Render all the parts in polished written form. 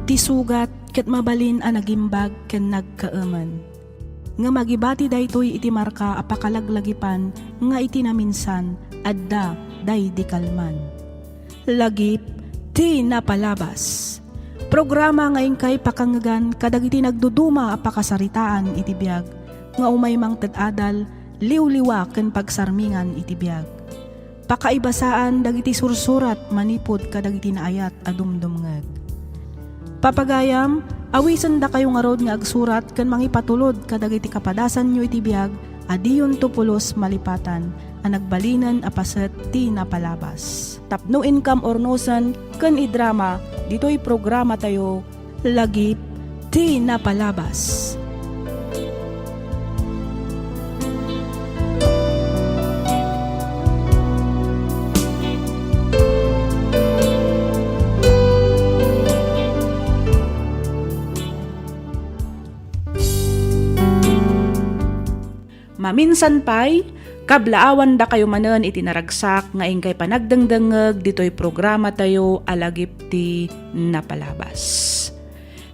Ti sugat ket mabalin a nagimbag ken nagkaaman. Nga magibati daytoy iti marka a pakalaglagipan nga iti naminsan adda day di kalman. Lagip ti napalabas. Programa ngayon kay pakangagan kadagiti nagduduma a pakasaritaan iti biag nga umaymang tadadal liwliwa ken pagsarmingan iti biag. Pakaibasaan dagiti sursurat manipod kadagiti naayat a dumdumngeg. Papagayam, awisan da kayo nga rod nga agsurat ken mangipatulod kadagiti kapadasan nyo iti biag adiyon tupulos malipatan a nagbalinan a paset ti napalabas. Tapno income ornosan ken idrama ditoy programa tayo lagip ti napalabas. Maminsan pay, kablaawan da kayo manen iti naragsak nga ingkay panagdengdengeg ditoy programa tayo alagip ti napalabas.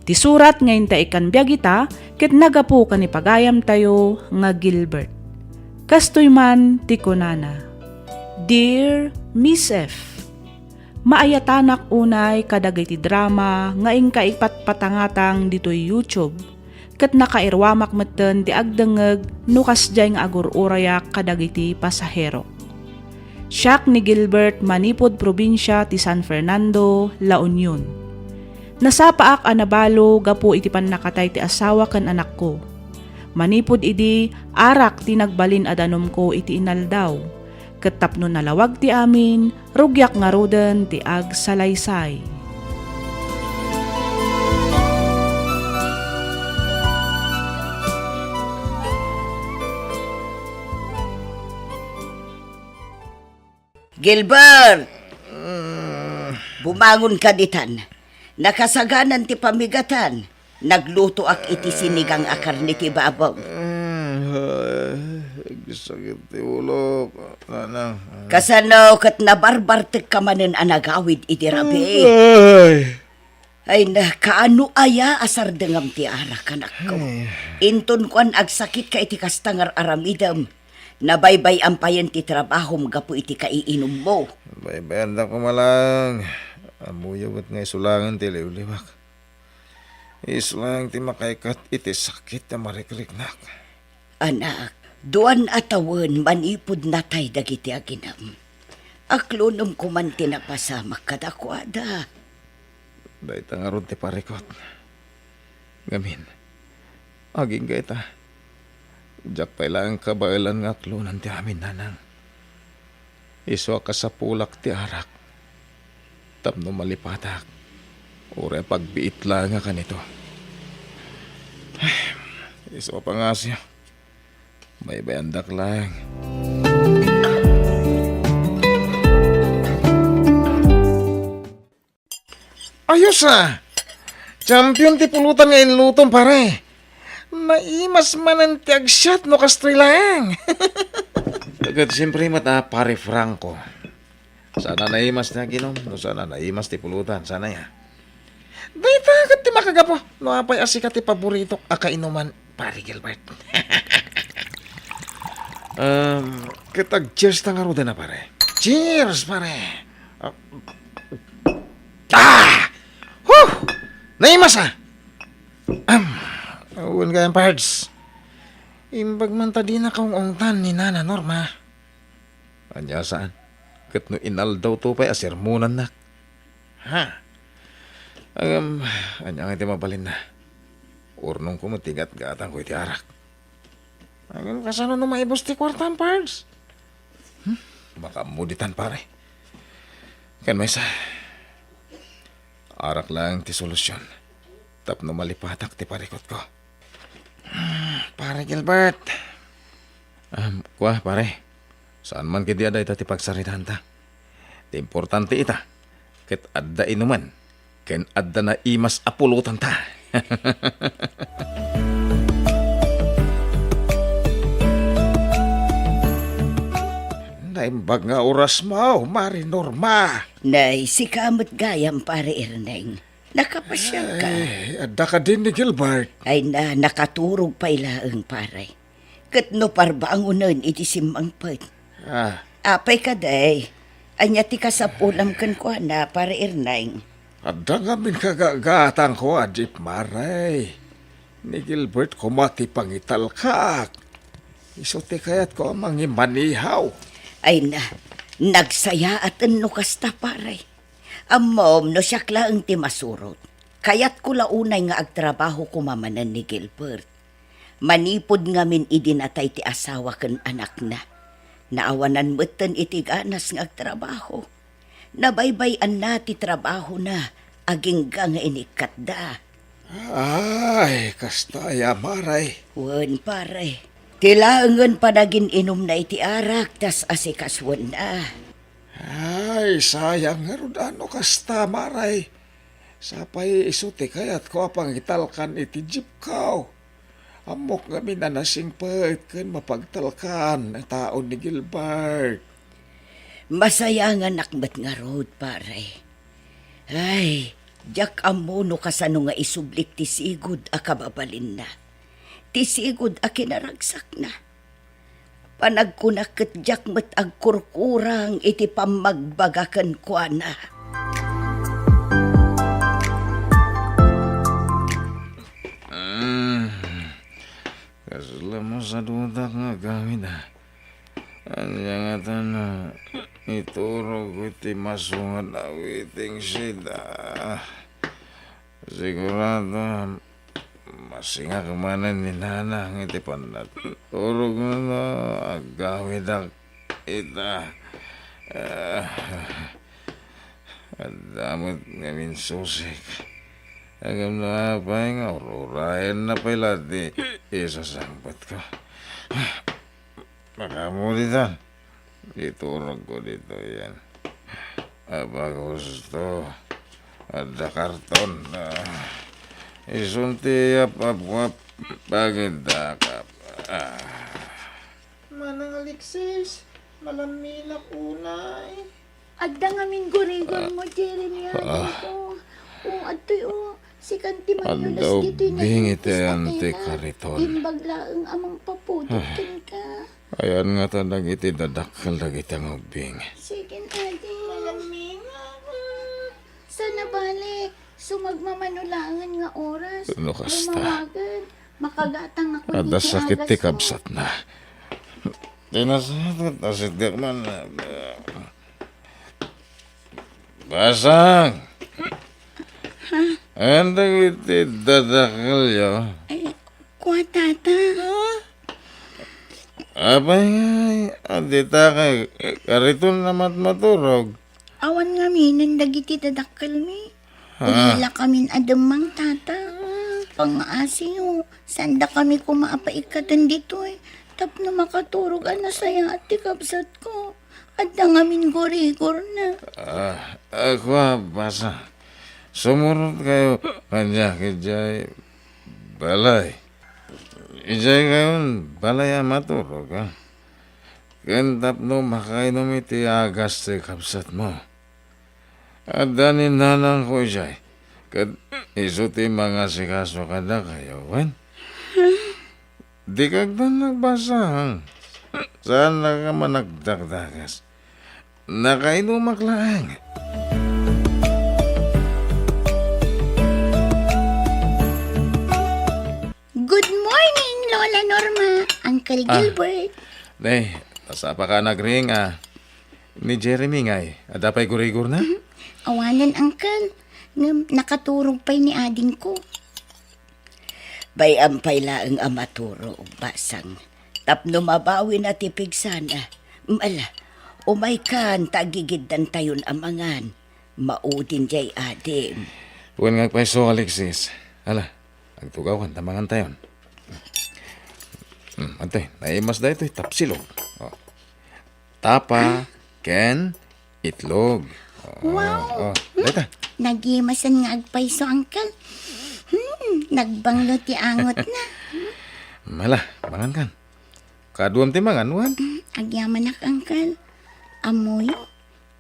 Ti surat ngayon ta ikan biyagita ket nagapu kan ipagayam tayo nga Gilbert. Kastoy man ti kunana. Dear Miss F, maayatanak unay kadagiti drama nga ingkay ipatpatangatang ditoy YouTube. Kat nakairwamak meten ti agdengeg nukas jay nga agururayak kadagiti pasahero. Siak ni Gilbert manipod probinsya ti San Fernando, La Union. Nasapaak anabalo gapu iti pannakatay ti asawa ken anak ko. Manipod idi arak ti nagbalin adanom ko iti inaldaw. Ket tapno nalawag ti amin, rugyak nga roden ti ag salaysay. Gilbert! Bumangon ka ditan. Nakasaganan ti pamigatan. Nagluto ak iti sinigang akar ni ti babong. Sakit ti ulo. Kasano kat nabarbartek ka manen anagawid iti rabi. Ay na, kaano aya asar dengam ti arak anak ko. Inton kuan agsakit ka iti kastangar aramidam. Nabaybay ang payan ti trabaho gapu iti kaiinom mo. Baybayan na ko malang. Amuyagot nga isulangan ti liwliwak. Isulang ti makaikat iti sakit na marikliknak. Anak, duan atawan manipod natay dagiti aginam. Aklonom ko man tinapasamak kadakwada. Dahil tangaron ti parikot. Gamin, aging gaita. Diyak pailang kabailan nga klunan ti amin nanang. Iswa ka sa pulak ti arak. Tapno malipatak. Ure pagbiit lang nga kanito. Iswa pa nga siya. May bayandak lang. Ayos ah! Champion ti pulutan nga inlutom pare. Maimas manan ti agsyat no kastoy lang. Agad siyempre mata pare Franco. Sana naimas na ginom. No sana naimas ti pulutan. Sana ya. Dahita agad ti makagapo. No apay asika ti paborito akainuman pare Gilbert. Kitag cheers ta nga ro na pare. Cheers pare. Huh! Naimas ah! Uwan kayang parts. Imbag man ta di na kaungongtan ni Nana Norma. Anya saan? Kat no inaldaw to pa'y asermunan nak. Ha? Anya nga iti mabalin na. Urnong ko matigat gatang ko iti arak. Ang kasano no maibos ti kwartan parts? Baka muditan pare. Kan may sa arak lang ti solusyon. Tapno malipatak ti parikot ko. Pare Gilbert. Kuha pare. Saan man kiti aday ti pagsaritan ta. Ti importante ita. Ket adda inuman. Ken adda na imas apulutan ta. Naimbag nga oras mo, Mari Norma. Nay, si kamot gayam pare Erneng. Nakapasyal ka. Ay, adda ka din ni Gilbert. Ay nakaturog pa ilaang paray. Kat no parba ang unan iti simangpet. Ah, Apay ka day. Anya ti ka sa pulam kan ko na para irnaing. adda nga min kagagatang ko, Adip Maray. Ni Gilbert kumati pangitalkak. Isuti kayat ko amang imanihaw. Ay nagsaya at no kasta paray. Amom no siya klaang ti masurot. Kayat ko launay nga agtrabaho kumamanan ni Gilbert. Manipod nga min idinatay ti asawa kan anak na. Naawanan mo't iti ganas nga agtrabaho. Nabaybayan na ti trabaho na. Aging nga inikat da. Ay, kastaya Maray. Wan paray. Tilaangan pa naging inom na iti arak tas asikaswan na. Ay, sayang nga ron ano kasta Maray. Sapay isuti kayat ko apang italkan iti jeep kao. Amok nga minanasing pet kan mapagtalkan ang taon ni Gilbert. Masaya nga nakbat nga road, pare. Ay, jak amuno kasano nga isublik ti sigud a kababalin na. Ti sigud a kinaragsak na. Panagkunaket jak met agkurkurang iti pamagbagakan kwa na. Kasala mo sa duda nga gamit Anya nga tanong, ituro ko iti masungat awiting sida. Sigurado, masinga kamanan ni nanang iti panat. Turog na na, agawid ak ita. At damot ngamin susik. Agam na apay nga, ururayan na pala di isasangpat ko. Makamulitan. Iturog ko dito yan. Aba gusto. Ada karton. Isunti apap-wap. Pagindakap. Manang Alexis, malamilak unay. Adda nga min gurigol mo, Jeremy, ko. Adto'y si Kanti Mayunas Adaw dito'y bingit nagpupis yan, na ti tela. kariton. Imbaglaang amang papudutin ka. Ayan nga tanang iti dadakal dagiti ang ubing. Sige, ate. Malamig. Sana balik. Sumagmamanulangan nga oras. Ano kasta? Lumawagan. Makagatang ako Ada dito sakit agas ti mo. kabsat na. Tinasatot asidik man. Basang! Andag iti dadakal yo. Ay, kuha tata. Abay nga, adita kay kariton naman maturog. Awan nga minan dagiti dadakkel mi. Ulila kami adamang tata. Pangaasi o, sanda kami kumapaikatan dito eh. Tapno makaturog ana saya at tikabsat ko. Adda nga min gorigor na. Ako basa. Sumurot kayo kanya kijay balay. Ijay kayon balay maturog ha. Kentap no makainom iti agas ti kapsat mo. At danin nanang ko ijay. Kat isuti mga sikaso kada kayo, wan? Di kag ba nagbasang? Saan na ka managdagdagas? Nakainumak lang. Good morning, Lola Norma. Uncle Gilbert. Day, pasapa ka nagring ni Jeremy ngay. Adapay gurigor na? Awanan, Uncle. Nakaturog pa'y ni ading ko. Bay ampay laang amaturo basang. Tapno mabawi na tipig sana. Mala, umay kan tagigiddan tayon amangan. Maudin jay adim. Huwag nga paiso, Alexis. Hala, agtugaw kan, tamangan tayon. Antay, naimas da ito, tapsilog. Oh. Tapa, ken, itlog. Wow! Data. Nagimasan nga agpaiso, Uncle. Nagbanglo ti angot na. Mala, mangan kan. Kaduam ti mangan, wan. Agyaman ak, Uncle. Amoyo,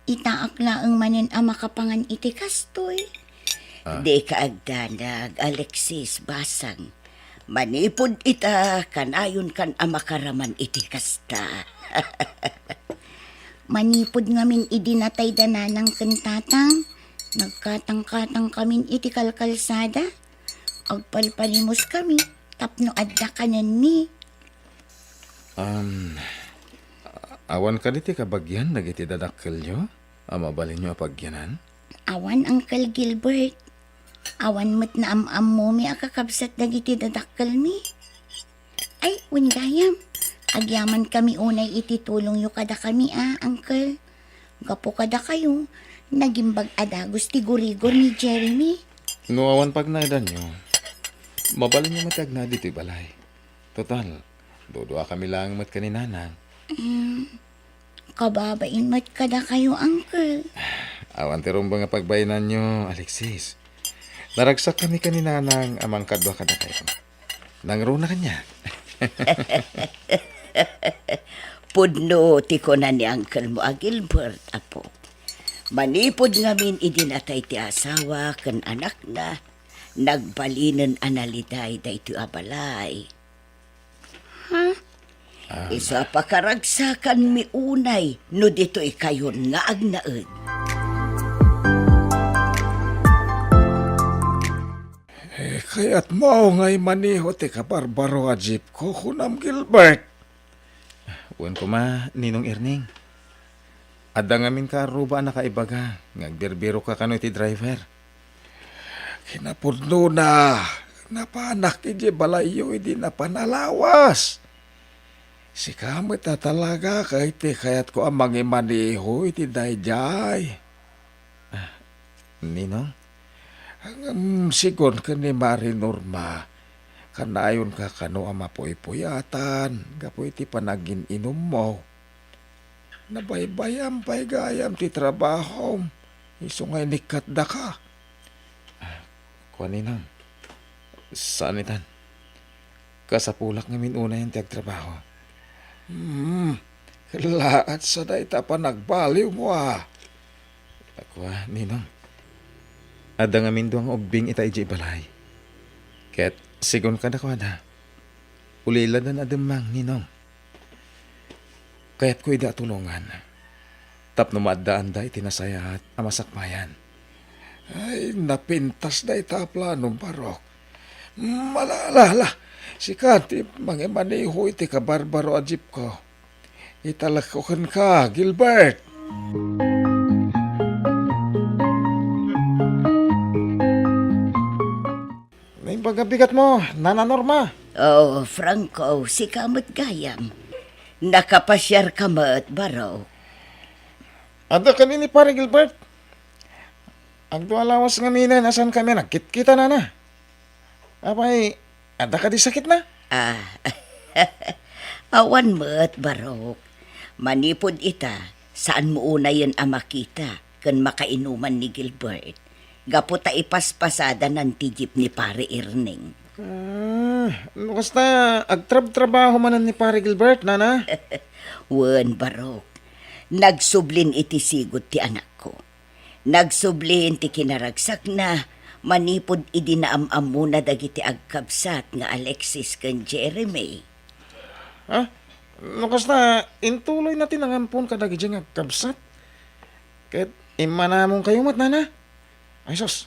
itaak laang manin ang makapangan iti kastoy. Di ka agdanag, Alexis, basang. Manipod ita, kanayon kan amakaraman iti kasta. Manipod ngamin idinatay dananang kentatang. Nagkatang-katang kamin iti kalkalsada. Agpalpalimos kami, tapno adda kanan ni. Awan ka diti kabagyan, nagiti dadakkel nyo? Mabalin nyo apagyanan? Awan, Uncle Gilbert. Awan mo't na am mo mi akakabsat dagiti dadakkel mi. Ay, windayam. Agyaman kami unay iti tulong yu kada kami Uncle. Gapo kada kayo. Nagimbag adagos ti gurigor ni Jeremy. No awan pag naidan nyo, mabalin nyo matag na diti balay. Total, dodua kami lang mat kaninanang. Kababain mo't kada kayo, Uncle. Awan tirong ba nga pagbayanan nyo, Alexis? Naragsak kami kanina ng amang kadwa kada kayo. Nangruna kanya. Pudno ti ko na ni Uncle mo, Gilbert, apo. Manipod ngamin idinatay ti asawa kan anak na. Nagbalinan analiday da ito abalay. Isa pa karagsakan mi unay, no dito ikayon nga agnaed. Kaya't mo ngay maniho ti kabarbaro a jeep ko kunam Gilbert. Uwan ko ma, Ninong Erning. Adda ngamin ka aruba na kaibaga, ngagbirbiro ka kano ti driver. Kinapudno na, napanak iti balayo iti napanalawas. Si kamit na talaga kahit kayat ko ang mangimaniho iti dayjay. Ninong? Sigon ka ni Mari Norma, kanayon ka kano ang mapuy-puyatan, gapo iti panagin inom mo. Nabaybayam pa'y gayam ti trabaho, isungay nikat da ka. Kuaninang, saan itan? Kasapulak ngamin una yung tiyagtrabaho. Laat sa dayta pa nagbaliw mo Ako Ninong. Ada nga mindo ang ubing ita iji balay. Ket sigon ka na ko ada. Ulila na ademang Ninong. Kaya't ko ida tulungan. Tapno maadaan da itinasaya at amasakmayan. Ay, napintas da ita planong barok. Malala, si Kati, mangimaniho iti kabarbaro a jeep ko. Italakokan ka, Gilbert. May bagabigat mo, Nana Norma. Oh, Franco, si kamot gayam. Nakapasyar kamot, baro. Ada kami ni pare Gilbert. Ang dualawas nga mina, nasan kami nagkit-kita na. Apay, ada ka di sakit na? Awan mo't, barok. Manipod ita, saan mo una yan ang makita kan makainuman ni Gilbert. Gapo ta ipaspasada ng tijip ni pare Erning. Basta agtrab-trabaho manan ni pare Gilbert, Nana. Wen, barok. Nagsublin iti sigot ti anak ko. Nagsublin ti kinaragsak na manipod idinaamam muna dagiti agkabsat nga Alexis ken Jeremy. Basta intuloy natin ang ampun ka dagi nga agkabsat. Kahit imanamong kayo mat, Nana. Ay sos,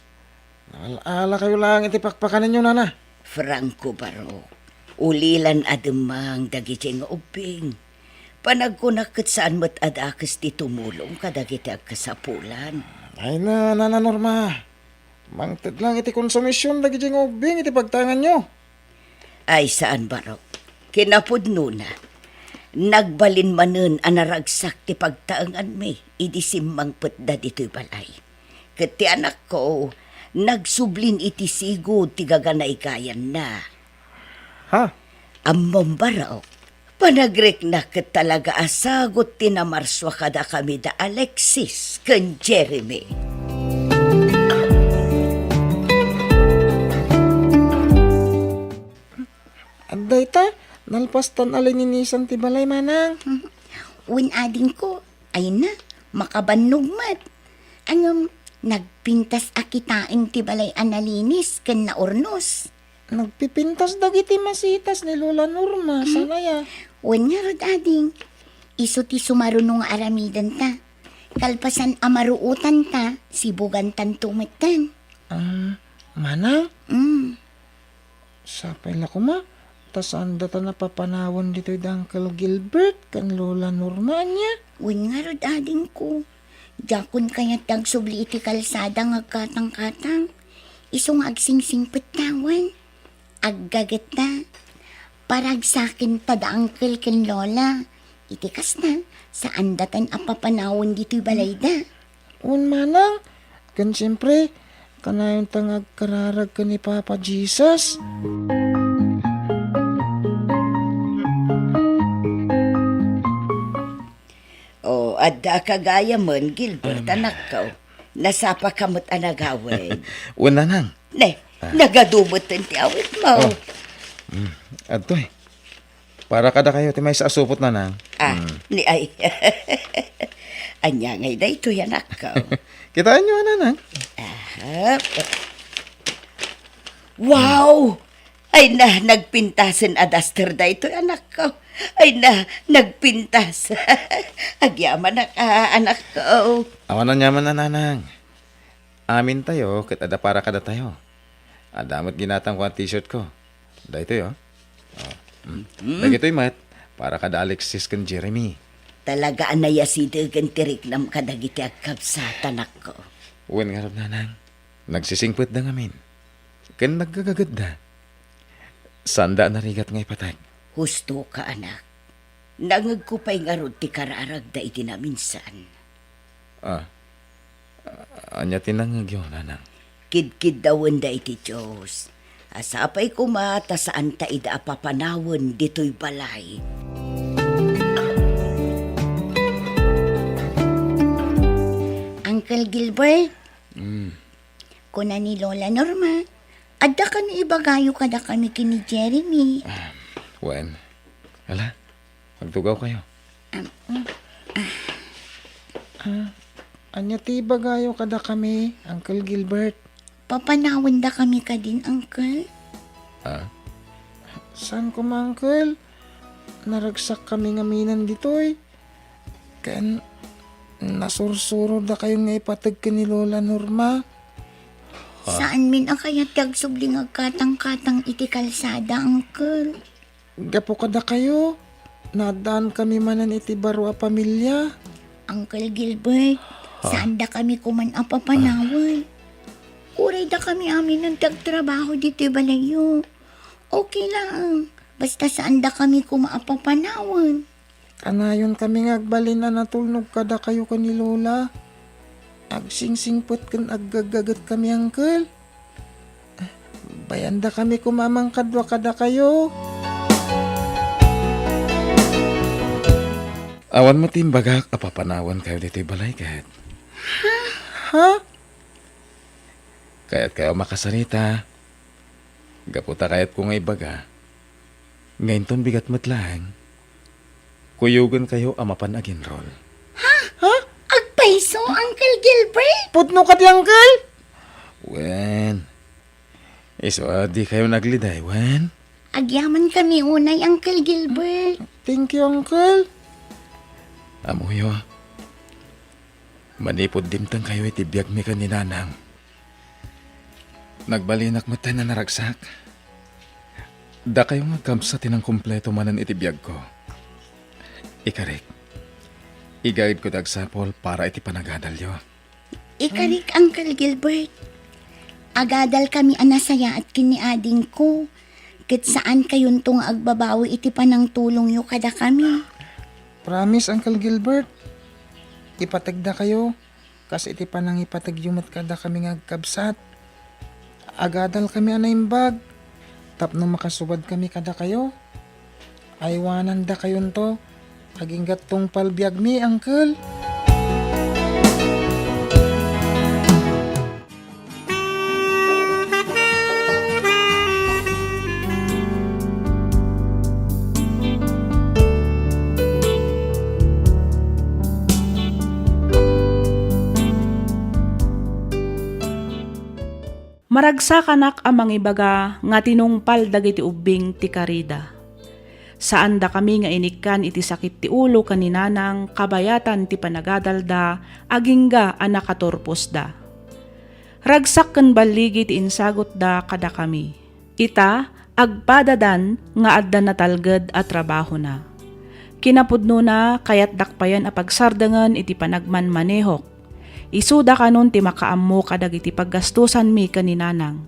naalala kayo lang iti pakpakanan nyo, Nana. Franco, barok. Ulilan ademang dagiti nga ubing. Panagkunakit saan mo't adakas ti tumulong kadagiti agkasapulan. Ay na, Nana Norma. Mangtid lang iti konsumisyon dagi nga ubing iti pagtangan nyo. Ay saan, barok? Kinapudno na. Nagbalin manen anaragsak ti pagtaangan mi. Idi simmang putda dito'y balay. Kati anak ko, nagsublin iti sigod ti gaganay kayan na. Ammom, barok. Panagrek na ket talaga asagot tinamarswa kada kami da Alexis ken Jeremy. Anday ta, nalpastan alininisan ti balay, Manang. Ading ko, ay na, makabanugmat. Anong, nagpintas akitain ti balay analinis ken naurnos. Nagpipintas dagiti masitas ni Lola Norma. Sana ya. Wen nga rod ading, iso ti sumarunong aramidan ta. Kalpasan amaruutan ta, sibugan tan tumitan. Manang, Mm. sapay la ko ma. Tas anda ta napapanawon dito yung Uncle Gilbert kan Lola Norma niya. Wen nga rod ading ko. Jakon kaya tagsubli iti kalsada nga katang-katang. Iso nga agsingsing petawan. Aggaget ta. Parag sakin ta da uncle ken lola. Itikas na. Saan datan apapanawon dito'y balay da. Un manang, kan siyempre, kanayon tangag kararag ka ni Papa Jesus. O, adda kagaya mon, Gilbert, anak ko. Nasapa kamot anagawid. Un nanang, Ne, nagadumot ang tiawit mo. adto eh. Para kada kayo, timay sa asupot nanang. Ni ay. Anya ngay da ito anak ko. Kitaan nyo nanang. Wow! Ay na, nagpintasin adaster da ito anak ko. Ay na, nagpintas. Agyaman na ka, anak ko. Awan na nyaman na nanang. Amin tayo, kat ada para kada tayo. Adamot ginatang ko ang t-shirt ko. Da ito yo. Dagito'y mat, para kada Alexis kan Jeremy. Talaga anaya si Dagan tiriklam kadagiti agkabsat anak ko. Uwan nga rab nanang. Nagsisingput da ngamin. Kan naggagagad da. Sanda na rigat ngay patag. Husto ka anak. Nangag ko pa'y nga rod ti kararag da iti na minsan. Anya tinangag yun nanang. Kid-kid dawan da iti Diyos. Asapay ko mata saan ta ida apapanawon dito'y balay. Uncle Gilbert. Kuna ni Lola Norma. Adda kami ibagayo kada kami kini Jeremy. Wen. Hala, magtugaw kayo. Anya ti bagayo kada kami, Uncle Gilbert. Papanawon da kami ka din, Uncle. Saan ko ma, Uncle? Naragsak kami ngaminan ditoy. Kan nasursuro da kayo nga ipatag ka ni Lola Norma. Saan min ang kaya tagsubling agkatang-katang iti kalsada, Uncle? Gapo kada kayo. Nadaan kami manan iti baro a pamilya. Uncle Gilbert, saan da kami kuman apapanawon? Uray da kami amin ng tagtrabaho dito balayo. Okay lang. Basta saan da kami kumaapapanawon. Kanayon kami ngagbalin na natulnog kada kayo ka ni Lola. Agsingsingpot kan aggagagat kami, Uncle. Bayanda kami kumamang kadwa kada kayo. Awan mo timbagak, apapanawan kayo dito'y balay kahit. Ha? Kaya't kayo makasarita. Gaputa kaya't kung ay baga. Ngayon ton bigat matlang. Kuyugan kayo amapan agin roll. Agpaiso, Uncle Gilbert? Putno ka di, Uncle? Wen. Iso, di kayo nagliday, Wen. Agyaman kami unay, Uncle Gilbert. Thank you, Uncle. Amuyo. Manipod dimtang kayo itibiyag mi ka ni Nanang. Nagbalinak mata na naragsak. Da kayo nga kamsatin ang kumpleto manan itibiyag ko. Ikarik. Igayid ko dagsapol para iti panagadalyo. Ikarik, Uncle Gilbert. Agadal kami anasaya at kiniading ko. Kat saan kayon tong agbabawi iti panang tulong yo kada kami. Promise, Uncle Gilbert. Ipatagda kayo. Kasi iti panang ipatagyumat kada kami ngagkabsat. Agadal kami anaimbag. Tapno makasubad kami kada kayo. Aywanan da kayon to. Aginggat tong palbiag mi, Uncle. Maragsakanak ang mangibaga nga tinungpal dagiti ubing ti karida. Saan da kami nga inikan iti sakit ti ulo kaninanang kabayatan ti panagadalda agingga ang nakatorpos da. Ragsak ken baligi ti insagot da kada kami. Ita agpadadan nga adda natalged at trabaho na. Kinapudno na kayat dakpayan a pagsardangan iti panagman manehok. Isuda kanon ti makaammo kadag iti paggastusan mi kaninanang.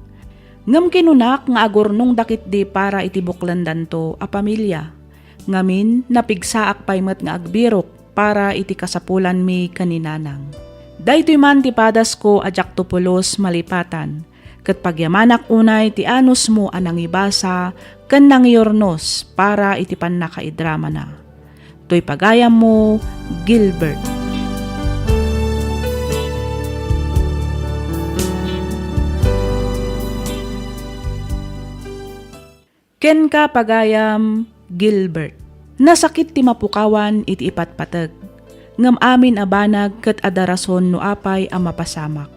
Ngam kinunak nga agurnong dakit di para iti buklandan to a pamilya. Ngamin napigsaak paymet nga agbirok para iti kasapulan mi kaninanang. Daytoy man ti padas ko ajak tupulos malipatan. Ket pagyamanak unay ti anus mo anang ibasa ken nangiyornos para iti pannakaidrama na. Toy pagayam mo, Gilbert. Ken ka pagayam, Gilbert. Nasakit ti mapukawan iti ipatpatag. Ngam amin abanag ket adarason no apay ang mapasamak.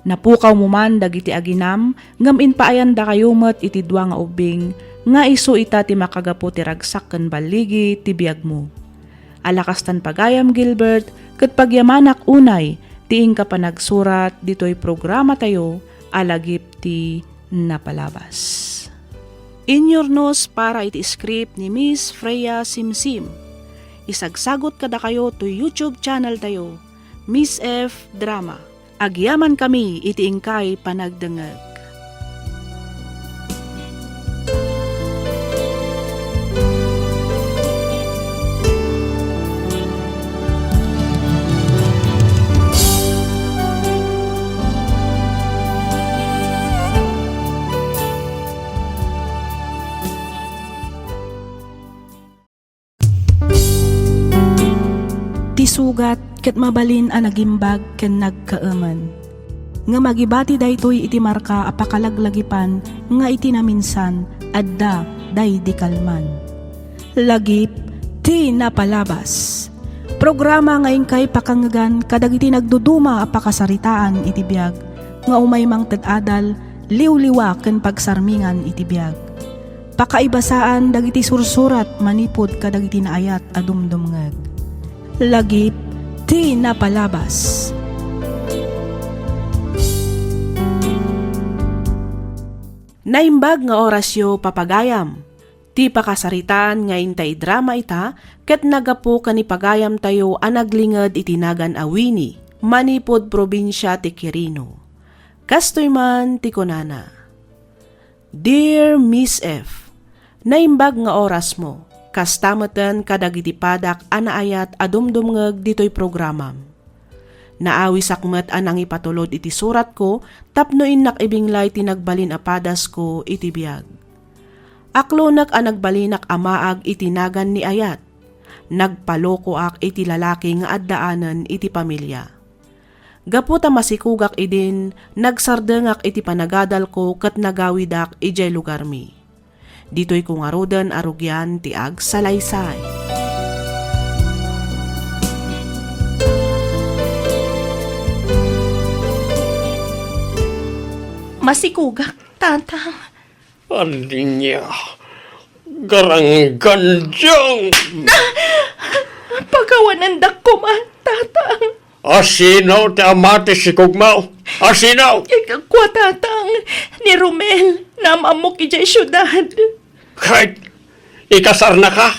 Napukaw mo man dagiti aginam, ngam inpaayan da kayo met iti dua nga ubing, nga isu ita ti makagapu ti ragsak ken baligi ti biag mo. Alakastan pagayam, Gilbert, ket pagyamanak unay, tiing ka pa nagsurat ditoy programa tayo, alagip ti napalabas. Inyornos para iti script ni Miss Freya Simsim. Isagsagot kada kayo to YouTube channel tayo, Miss F Drama. Agyaman kami iti ingkay panagdengeg. Ti sugat ket mabalin a nagimbag ken nagkaemen. Nga magibati daytoy iti marka a pakalaglagipan nga iti naminsan adda day di kalman. Lagip ti napalabas. Programa nga ingkay pakangagan kadag iti nagduduma a pakasaritaan iti biag nga umay mang tad-adal liwliwa ken pagsarmingan iti biag. Pakaibasaan dagiti sursurat manipod kadag iti naayat a dumdumngeg. Lagip ti napalabas. Naimbag nga orasyo papagayam. Ti pakasaritaan nga intay drama ita ket nagapu kanipagayam tayo anaglinged itinagan awini manipod probinsya ti Quirino. Kastoy man ti kunana. Dear Miss F, naimbag nga oras mo. Kastamatan kadagiti padak anaayat adumdumngeg ditoy programam. Naawi sakmet anang ipatulod iti surat ko tapno innak ibinglay tinagbalin apadas ko iti biag. Aklonak ang nagbalinak amaag itinagan ni ayat. Nagpaloko ak iti lalaki nga addaanan iti pamilya. Gaputa masikugak idin, nagsardengak iti panagadal ko ket nagawidak ijay lugar mi. Dito'y kung arudan arugyan ti ag salaysay. Masikugak, tatang. Alinya, garanggan diyang. Pagawanan ko man, tatang. Asinaw ti amati si Kugmaw. Asinaw. Kwa tatang, ni Romel, namamok ijay syudad. Kahit ikasar na ka.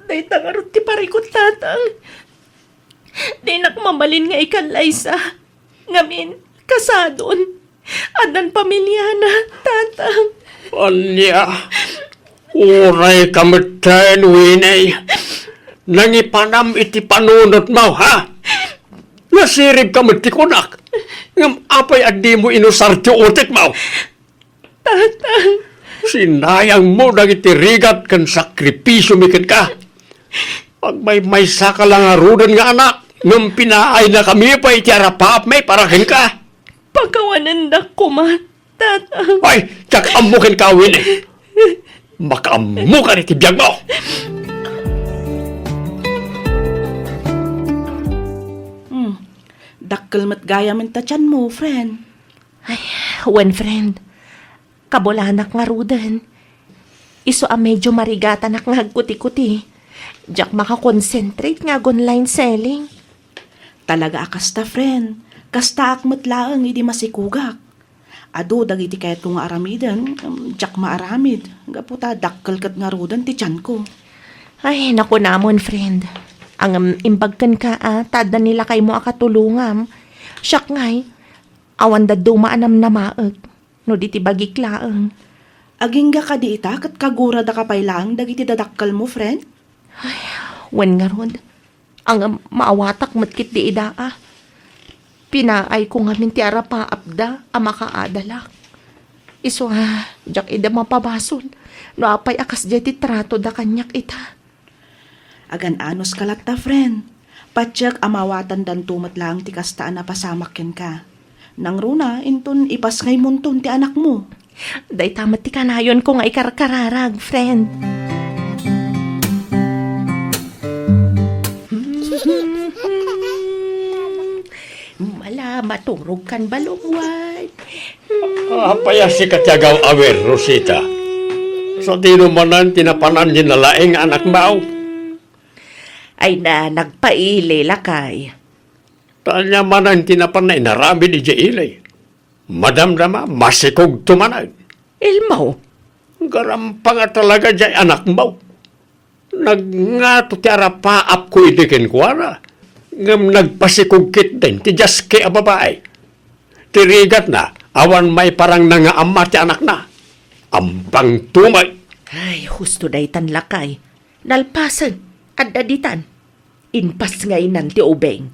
Day tangarot ti parikot, tatang. Di nakmamalin nga ikalaysa. Ngamin, kasadon. Adan pamilya na, tatang. Anya, uray kamitayin winay. Nangipanam iti panunot mo, ha? Nasirib kamit ti kunak. Ngam apay adi mo inusar ti utik mo. Tatang. Sinayang mo dagiti rigat kan sakripisyo mikit ka. Pag may saka lang arudan nga anak, ngam pinaay na kami pa iti arapap may parakin ka. Pagawanan ko man, tatang. Ay, tsak amukin ka wili. Makaamukan iti biyag mo. Dakkel met gaya men tachan mo, friend. One friend, kabulanak nga rudan. Iso a medyo marigatan nga kuti-kuti. Diyak makakonsentrate nga online selling. Talaga akasta, friend. Kasta akmat laang hindi masikugak. Ado, dagiti kayat ko nga aramidan, jak maaramid. Gaputa, dakkel kat nga rudan ti tiyan ko. Ay, naku namon, friend. Ang imbagkan ka, tada nila kay mo akatulungam. Siyak ngay, awan da dumaanam na maag. No di ti bagik laang. Aging ga ka di ita, kat kagura da kapay lang, dagiti dadakkel mo, friend. Wen nga ron, ang maawatak matkit di ida Pinaay ko nga minti pa apda, makaadalak. Iso jak ida mapabason, no apay akas jeti trato da kanyak ita. Agan anos kalat ta, friend. Patyak amawatan dan tumat lang ti kastaan na pasamakin ka. Nang runa, intun ipas kay munton ti anak mo. Day tamat ti kanayon ko nga ikarkararag, friend. Mala, maturog kan balungwan. Apaya si katyagaw awer, Rosita. Sa tinumanan, tinapanan din na laing anak mao. Ay na, nagpaili lakay. Tanya manan tinapanay na rami di jailay. Madam dama, masikog tumanag. Ilmo, Garampa nga talaga jay anak mo. Nagngato ti arapaap ko idikin kuara. Ngam nagpasikugkit din ti jaske a babae. Tirigat na, awan may parang nangaama ti anak na. Ampang tumay. ay, husto day tan lakay. Nalpasan, at daditan. Inpas ngayon ti ubeng.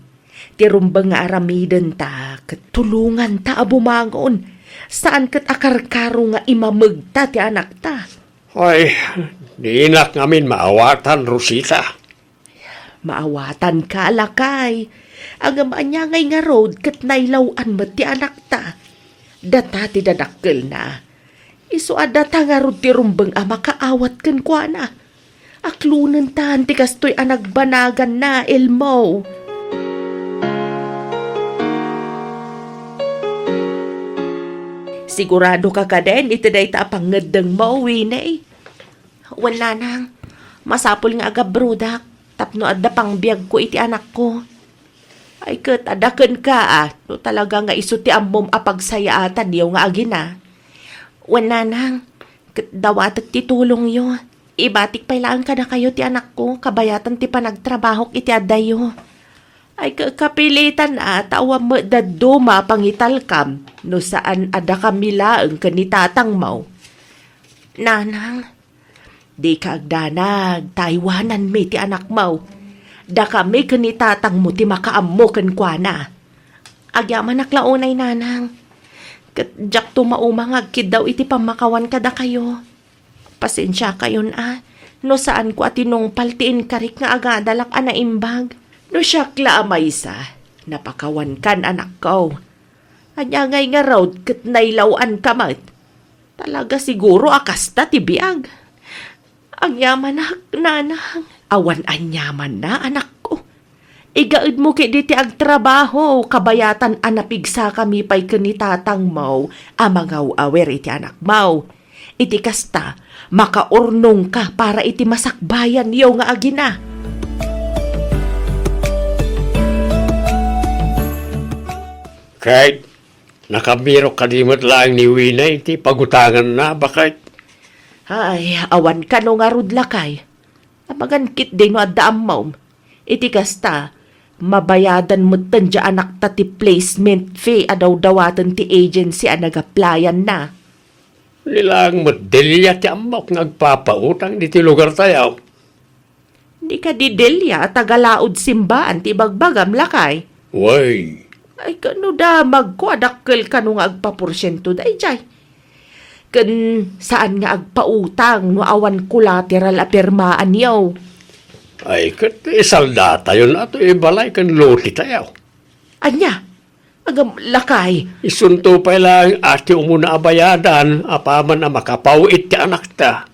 Ti rumbang nga aramiden ta, katulungan ta abumangon. Saan kat akarkaro nga imamagta ti anak ta. Ay, di inak ngamin maawatan, Rosita. Maawatan ka, lakay. Ang amanyangay nga road kat nailawan mo ti anak ta. Data ti dadakkel na. Iso adata nga road ti rumbang makaawat kan kwa na. Aklunan tan ti kastoy anagbanagan na, Elmo. Sigurado ka ka din, iti day ta pangadang mo, Winay. Wala nang. Masapol nga aga brudak. Tapno adda pang biyag ko iti anak ko. Ay kat, adakan ka No talaga nga iso ti ammom apagsayaatan yaw nga agina. Wala nang. Kat dawatak ti tulong yo. Ibatik pailaan ka na kayo ti anak ko. Kabayatan ti panagtrabahok iti adayo. Ay kapilitan tawa mo daduma pangitalkam no saan ada kamilaang kanitatang mo. Nanang, di ka agdanag, Taiwanan may ti anak mo. Da kami kanitatang mo ti makaammo kan kwa na. Agyaman naklaunay nanang. Katjak tumaumang agkid daw iti pamakawan kada kayo. Pasensya kayon no saan ko atinong paltiin karik nga agadalak imbag. No siyakla amaysa, napakawan kan anak ko. Anyangay nga raw kat nailawan kamat. Talaga siguro akasta tibiyag. Ang yaman nanang. Awan anyaman na anak ko. Igaid mo kay diti agtrabaho, kabayatan anapigsa kami pa'y kanitatang mo, amangaw awer iti anak mo. Iti kasta, makaurnong ka para iti masakbayan yo nga agina. Kahit nakamiro kalimot lang ni Winay, ti pagutangan na, bakit? Ay, awan ka no nga rudlakay. Amagankit din no addaam mo. Iti kasta, mabayadan mo tanja anak ta ti placement fee adaw-dawatan ti agency nagaplayan na. Nilang modelya ti amok nagpapautang di ti lugar tayo. Di ka didelya tagalaod simbaan ti bagbagam lakay. Way, Ay kano damag ko adakkel kano nga agpaporsyento da ijay. Kan saan nga agpautang no awan collateral apirmaan yaw. ay kat isaldata yun ato ibalay kan loti tayo. Anya, agam lakay. Isunto pa lang ati umuna abayadan, apaman na makapawit ti anak ta.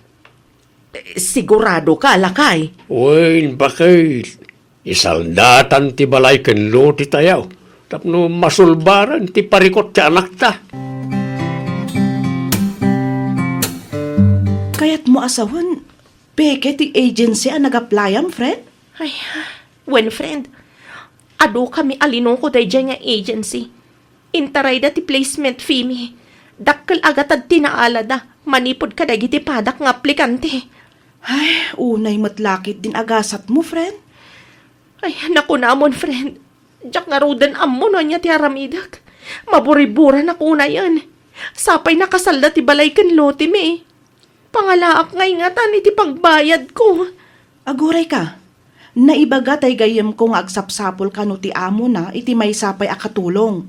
Sigurado ka lakay. Way, bakit? Isaldatan ti balay kan loti tayo. Tapno masulbaran ti parikot ti anak ta. kayat mo asawan, peke ti agency ang nag-applyam, friend? Ay, when friend, ado kami alinong ko day dyan nga agency. Intaray da ti placement fee mi. Dakkel agatad tinaala da, manipod ka dagiti padak nga aplikante. Ay, unay matlakit din agasat mo, friend. Ay, naku namon friend. Diyak nga rodan ammo no niya ti aramidak. Maburibura na kuna yan. Sapay nakasalda ti balay kan lote mi. Pangalaak nga ingatan iti pagbayad ko. Aguray ka. Naibaga tay gayem ko nga agsapsapol kano ti amo na iti may sapay akatulong.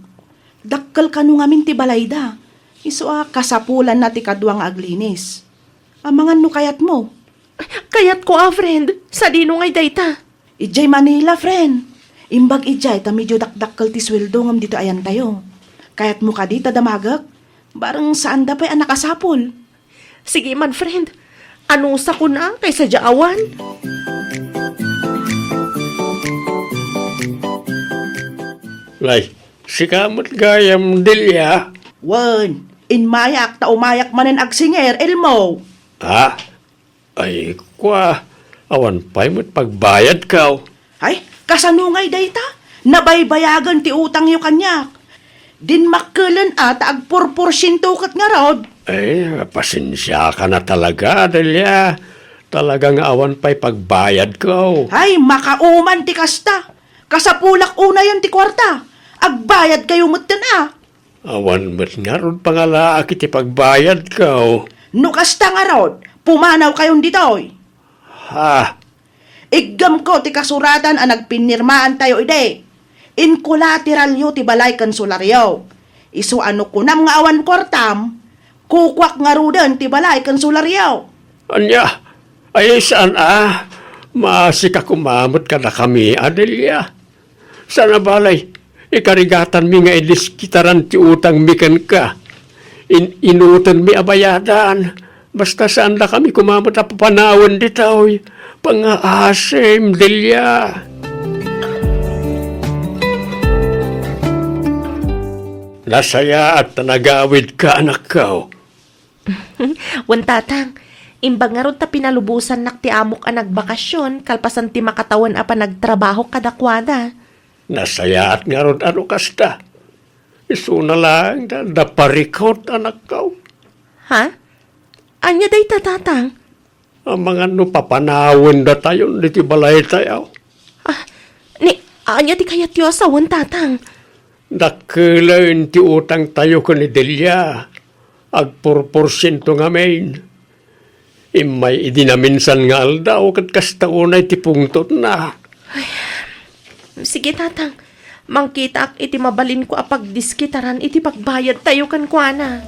Dakkel kano ngamin ti balayda. Isu kasapulan na ti kadwang aglinis. Amangan no kayat mo. Kayat ko friend. Sa dino ngay dayta. Ijay Manila, friend. Imbag ijay ta medyo dakdakkel ti sweldo ngam dito ayan tayo. Kayat mo ka dita damagak. Barang saan da pa'y nakasapol. Sige man friend. Anusa ko na kaysa jaawan. Lay, si kamot gayam dilya. Wan, inmayak ta umayak manen agsinger, Elmo. Ha? Ay, kwa. Awan pa'y mo't pagbayad ka. Ay, kasanungay dayta. Nabaybayagan ti utang yo kanyak. Din makkulan ata ag 4% kat nga rod. Ay, pasensya ka na talaga, Delia. Talagang awan pa'y pagbayad ko. Ay, makauman ti kasta. Kasapulak una yan ti kwarta. Agbayad kayo mutin Awan mo't nga ron pangalaak iti pagbayad ko. No kasta nga rod, pumanaw kayon ditoy. Ha? Iggam ko ti kasuratan ang nagpinirmaan tayo ide. In collateral yu ti balay kansularyo. Isu ano kunam nga awan kwartam, kukwak nga rudan ti balay kansularyo. Anya? Ay, saan Masika kumamot ka na kami, Adelia. Sana balay, ikarigatan mi nga idiskitaran ti utang mikan ka. Inutan mi abayadan. Basta saan na kami kumamot na papanawan ditoy. Pang-aasim, Delia. Nasaya at nagawid ka, anak ko. Wan tatang, imbang nga ron ta pinalubusan nak ti amok ang nagbakasyon, kalpasan ti makatawan apa nagtrabaho kadakwada. Nasaya at nga ron ano kasta. Isu na lang da parikot, anak ko. Ha? Anya day tatang? Ang mga no papanawin da tayo, diti balay tayo. Anya ti kayat yo asawan tatang? Dakilain ti utang tayo ko ni Delia. Ag 4% nga main. Imay idinaminsan nga aldaw kat kastaunay ti pungtot na. Sige tatang, mangkita ak iti mabalin ko apag diskitaran iti pagbayad tayo kan kuana.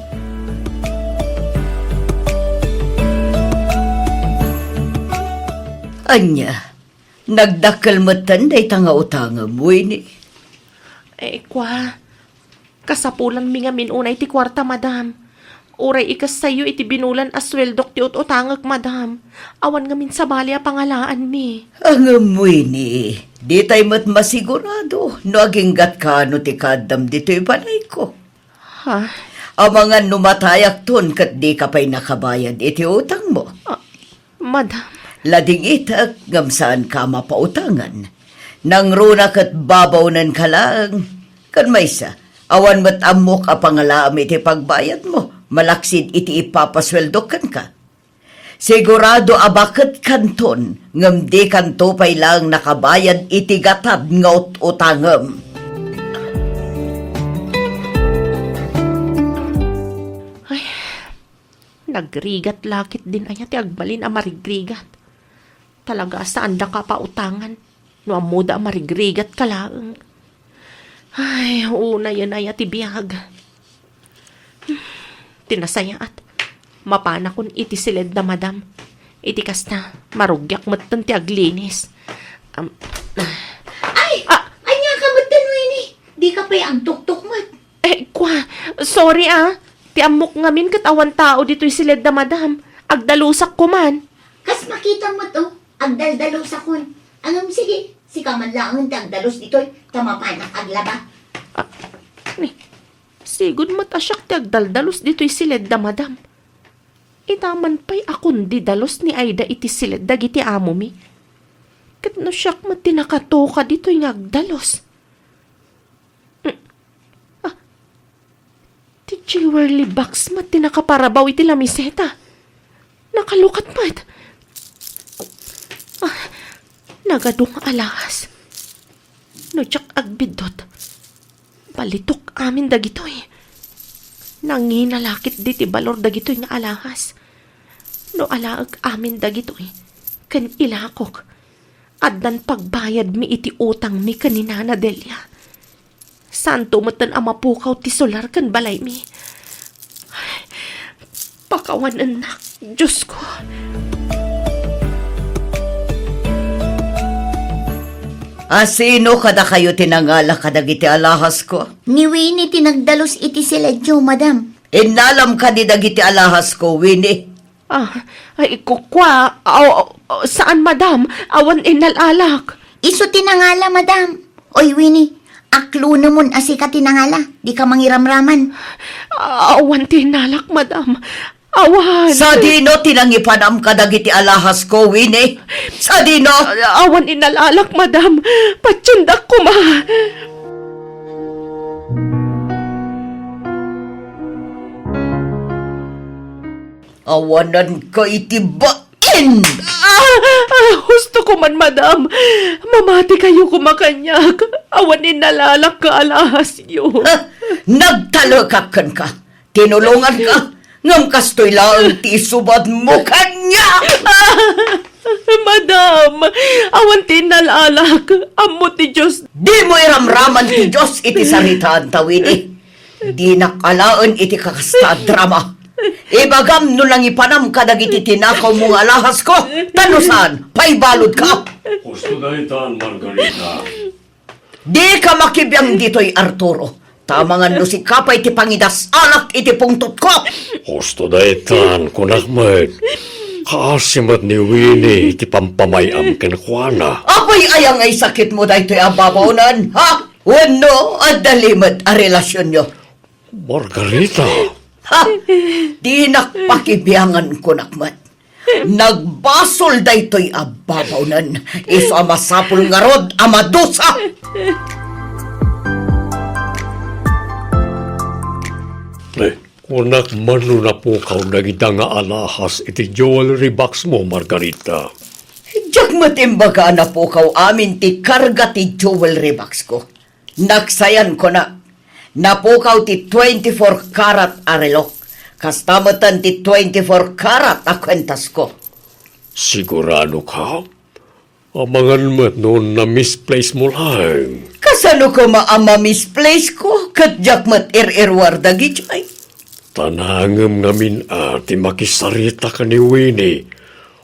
Anya, nagdakkel matan day nga utang mo ini. Kwa, kasapulan mi nga minunay ti kwarta, madam. Uray ikas sayo iti binulan asweldok ti utangag, madam. Awan nga min sa bali a pangalaan mi. Ang mo ini, di tayo mat masigurado no aginggat ka no ti kadam dito'y panay ko. Ha? Ang mga numatayak ton kat di ka pa'y nakabayad iti utang mo. Madam. Lading itak ngam saan ka mapautangan. Nang runa kat babaw nan ka lang. Kan maysa, awan mat amok a pangalaam iti pagbayad mo. Malaksid iti ipapasweldo kan ka. Sigurado abakat kanton, ngam di kanto pa'y lang nakabayad iti gatad nga utangam. Nagrigat lakit din aya ti agbalin a marigrigat. Talaga saan da ka pa utangan? No amuda a marigrigat ka lang. Ay, una yan aya ti biyag. Tinasaya at mapana kun iti silid na madam. Iti kasta, marugyak matan ti aglinis. Anya ka matan mo ini. Di ka pa'y ang tuktok mat. Sorry Ti amok ngamin kat awan tao dito'y silid na madam. Agdalusak ko man. Kas makita mo to, agdaldalos akon. Angam sige, si kamanlaon ti agdalos dito'y tamapanak aglaba. Sigud matasyak ti agdaldalos dito'y silid na madam. Itaman pa'y akong didalos ni Aida iti silid dagiti amo mi. Kat no siyak mat tinakatoka dito'y ngagdalos. Ti jewelry box mat tinakaparabaw iti lamiseta. Nakalukat mat. Nagadong alahas. No siyak agbidot. Balitok amin dagito'y. Nanginalakit di ti balor dagito'y nga alahas. No alaag amin dagito'y. Kan ilakok. Addan pagbayad mi iti utang mi kanina na Delia. Santo matan ang mapukaw ti solar kan balay mi. Ay, pakawan anak, Diyos ko. Sino kada kayo tinangala kadagiti alahas ko? Ni Winnie tinagdalos iti siladyo, madam. Inalam ka di dagiti alahas ko, Winnie. Ay, kukwa, saan madam? Awan inalalak. Iso tinangala, madam. Oy, Winnie, aklo naman asi ka tinangala. Di ka mangiramraman. Awan tinalak, madam. Awan. Sa dino tinangipanam ka dagiti alahas ko, Winnie? Sa dino? Awan inalalak, madam. Patsundak ko, ma. Awanan ka itibain! Husto ko man, madam. Mamati kayo kumakanyag. Awan inalalak ka alahas yun. Nagtalakakan ka. Tinulungan ka. Ngam kastoy lang ti subad mo kanya! Madam, awan tinalalak. Amo ti Diyos. Di mo iramraman ti Diyos iti saritaan tawin eh. Di nakalaan iti kakasta drama. Ibagam no lang ipanam ka dagiti tinakaw mong alahas ko. Tanusan, paibalod ka. Gusto na itan, Margarita. Di ka makibiyang dito'y Arturo. Tamangan no si kapay iti pangidas alak iti pungtot ko. Gusto na itan, kunakmat. Kaasimat ni Winnie iti pampamayam kinakwana. Apoy ayang ay sakit mo dahito'y ababaunan, ha? Wano at dalimad a relasyon nyo. Margarita, Ha? Di nakpakibiyangan ko nakmat. Nagbasol daytoy ababaunan. Iso amasapul nga rod amadusa. kunak mano na po kaw nagita nga alahas iti jewelry box mo, Margarita. Diyak matimbaga na po kaw amin ti karga ti jewelry box ko. Naksayan ko na. Napukaw ti 24 karat arelok. Kastamatan ti 24 karat a kwentas ko. Sigurado ka? Amangan mo't noon na misplace mo lang. Kasano ko maama misplace ko? Kadyak mat ir-irwarda gijay. Tanangam ngamin ti makisarita ka ni Winnie.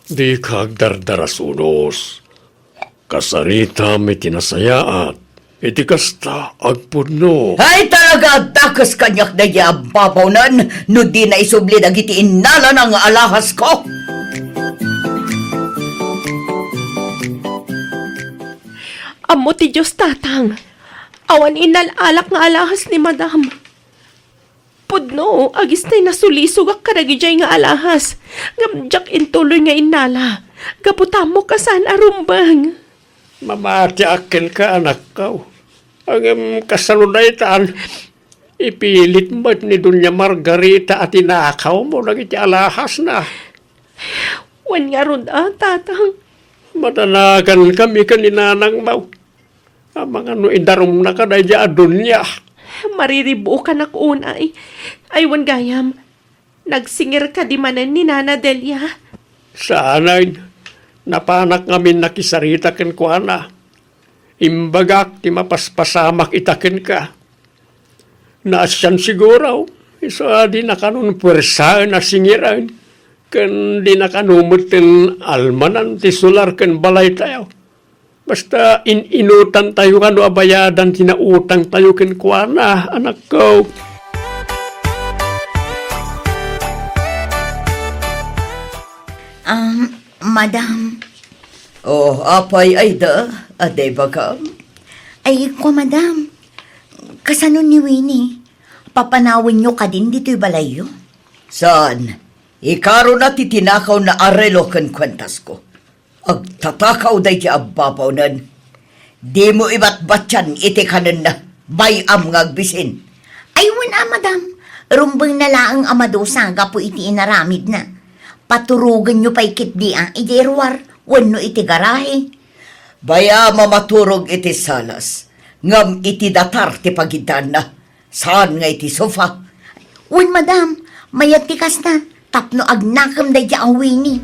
Di kagdardaras unos. Kasarita may tinasayaat. Iti kasta agpuno. Ay talaga dakas kanyak na yababaw no di na isubli dagiti inala ng alahas ko. Amo ti Diyos tatang. Awan inalalak nga alahas ni madam. Pudno, agis na'y nasulisog ak karagijay nga alahas. Ngamjak intuloy nga inala. Gaputam mo kasan arumbang. Mamati akin ka, anak ka. Ang kasalunaytan, ipilit mo ni Dunya Margarita at inakaw mo nagiti alahas na. Wan nga ron tatang. Madanagan kami kaninanang mau. Ang mga idarom na ka na dya Dunya. Mariribu ka na kunay. Ay, wan gayam. Nagsingir ka di manan ni Nana Delia. Sanay, napanak ngamin nakisarita ken kuana. Imbagak ti mapaspasamak itaken ka. Naasyan siguro. Isa di na kanun puwersaan na singiran. Ken di na kanumutin almanan ti sular ken balay tayo. Basta inutan tayo kano abayadan tinautang tayo ken kuana, anak ko. Madam. Oh, apay ayda, aday baka. Ay, ko, madam. Kasano ni Winnie? Papanawin nyo ka din dito'y balayo? Saan? Ikaro na titinakaw na arelo kan kwentas ko. Agtatakaw day ti ababaw nan. Di mo iba't batyan iti kanan na. Bayam ngagbisin. Ay, wala, madam. Rumbang na laang amadosa nga po iti inaramid na. Paturugan nyo pa ikit di ang idirwar. Wano iti garahe. Baya mamaturog iti salas. Ngam iti datar ti pagidan na. Saan nga iti sofa? Wan, madam. Mayat tikas na. Tapno agnakam day di awini.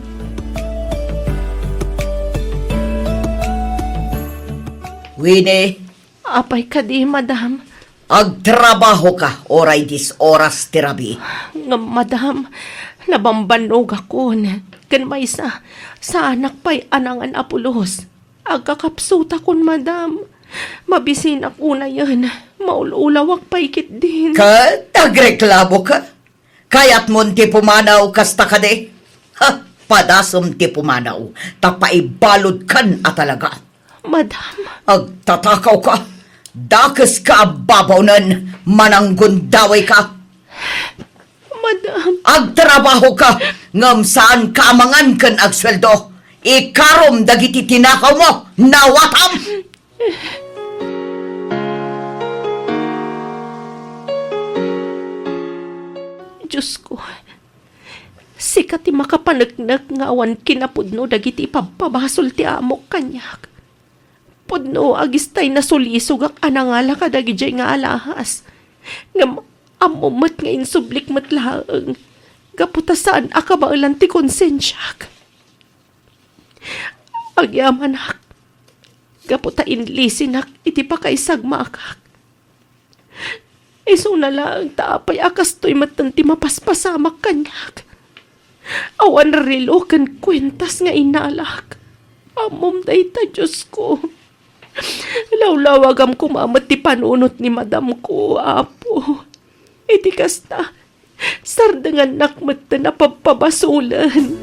Winnie, Apay ka di, madam. agtrabaho ka oray dis oras tirabi. Nga, madam, nabambanog ako. Kan may sa anak pa'y anangan apulos. Agkakapsuta kon, madam. Mabisin ako na yan. Maululawak pa'y kit din. Nagreklamo ka? Kayat mo ti pumanaw kasta ka de? Ha, padasom ti pumanaw. Tapaibalod kan atalaga. Madam, Agtatakaw ka. Dakes ka ababaw nan. Mananggundaway ka. madam, Agtrabaho ka. Ngam saan kaamangan kan agsweldo. Ikarom dagiti tinakaw mo. Nawatam! Diyos ko. Sikat ti makapanagnak nga awan kinapudno dagiti ipapabasol ti amok kanyak. Pudno agistay na sulisog ak anangala ka dagiti nga alahas. Nga amumat nga insublik matlaang. Gaputasaan akabailan ti konsensyak. Agyamanak. Gaputa inlisinak iti pakaisagmakak. Iso na lang taapay akas to'y matanti mapaspasamak kanyak. Awan rilo kan kwentas nga inalak. Amom day ta, Diyos ko. Lawlawagam kumamat ti panunot ni madam ko, apo. Iti kasta, sardangan nakmat na napapabasulan.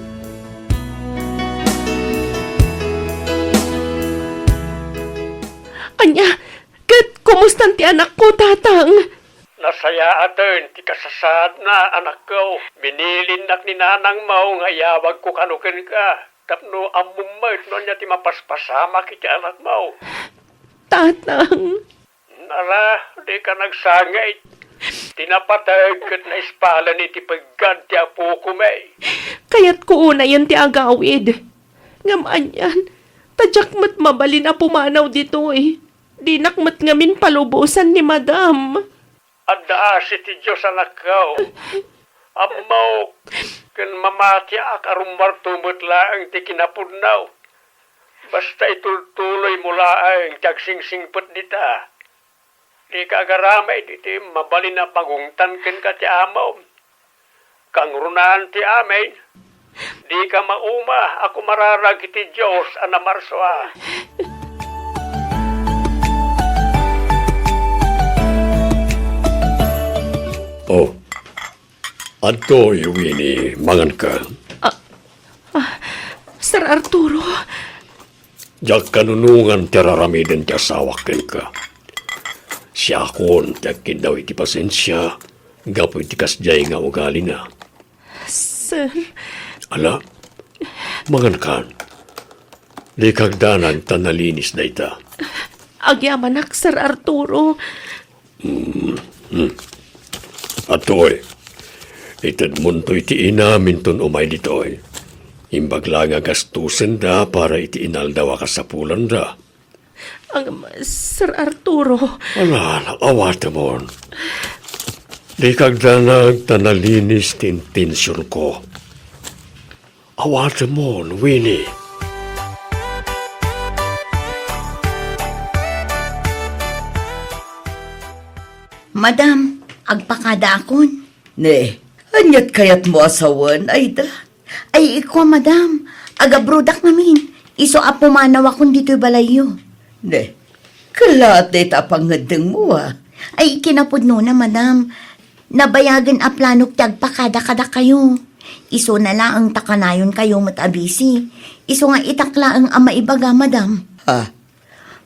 Anya, kat kumustan ti anak ko, tatang? Nasaya atin, ti kasasad na anak ko. Binilin nak ni nanang mau nga yawag ko kanukin ka. Tapno amumait no niya ti mapaspasama kiti anak mo. Tatang, Nara, di ka nagsangay. Tinapatag kat na ispalan iti paggan ti apo ko may. kaya't ko una yan ti agawid. Ngaman yan, tadyak mat mabalin na pumanaw dito eh. Di nakmat ngamin palubusan ni madam. Adda si ti Diyos anak ko. Amaw, kan mamati akarumbar tumot laang ti kinapudnaw. Basta itultuloy mo laang tagsingsingpot dita. Di ka agaramay diti mabalin na pagungtan ken ka ti amaw. Kang runaan ti amin. Di ka mauma, ako mararag iti Diyos anamarsoa. Oh, ato Winnie, mangan ka. Sir Arturo, Jak kanunungan tiraramiden ti asawaken ka. Siya kon tiyakin daw iti pasensya, gapo iti kasjay nga ugali na. sir, Ala, mangan kan. Di kagdanan tanalinis na ita. agyamanak Sir Arturo. Atoy, itad munto iti inamin ton umay ditoy. Imbag lang nga gastusen da para iti inaldawa ka sa pulan da. Ang Sir Arturo, Ala, awata mon. Di kagdanag tanalinis ti intensyon ko. Awata mon, Winnie. Madam, agpakada akon. Ne, anyat kayat mo asawan, ay da. Ay, ikaw, madam. Agabrudak namin. Iso apumanaw akong dito'y balayo. Ne, kalat na itapangadeng mo ah. Ay, kinapudno na, madam. Nabayagan a planok ti agpakada-kada kayo. Iso na lang ang takanayon kayo matabisi. Iso nga itakla ang ama ibaga, madam. Ha?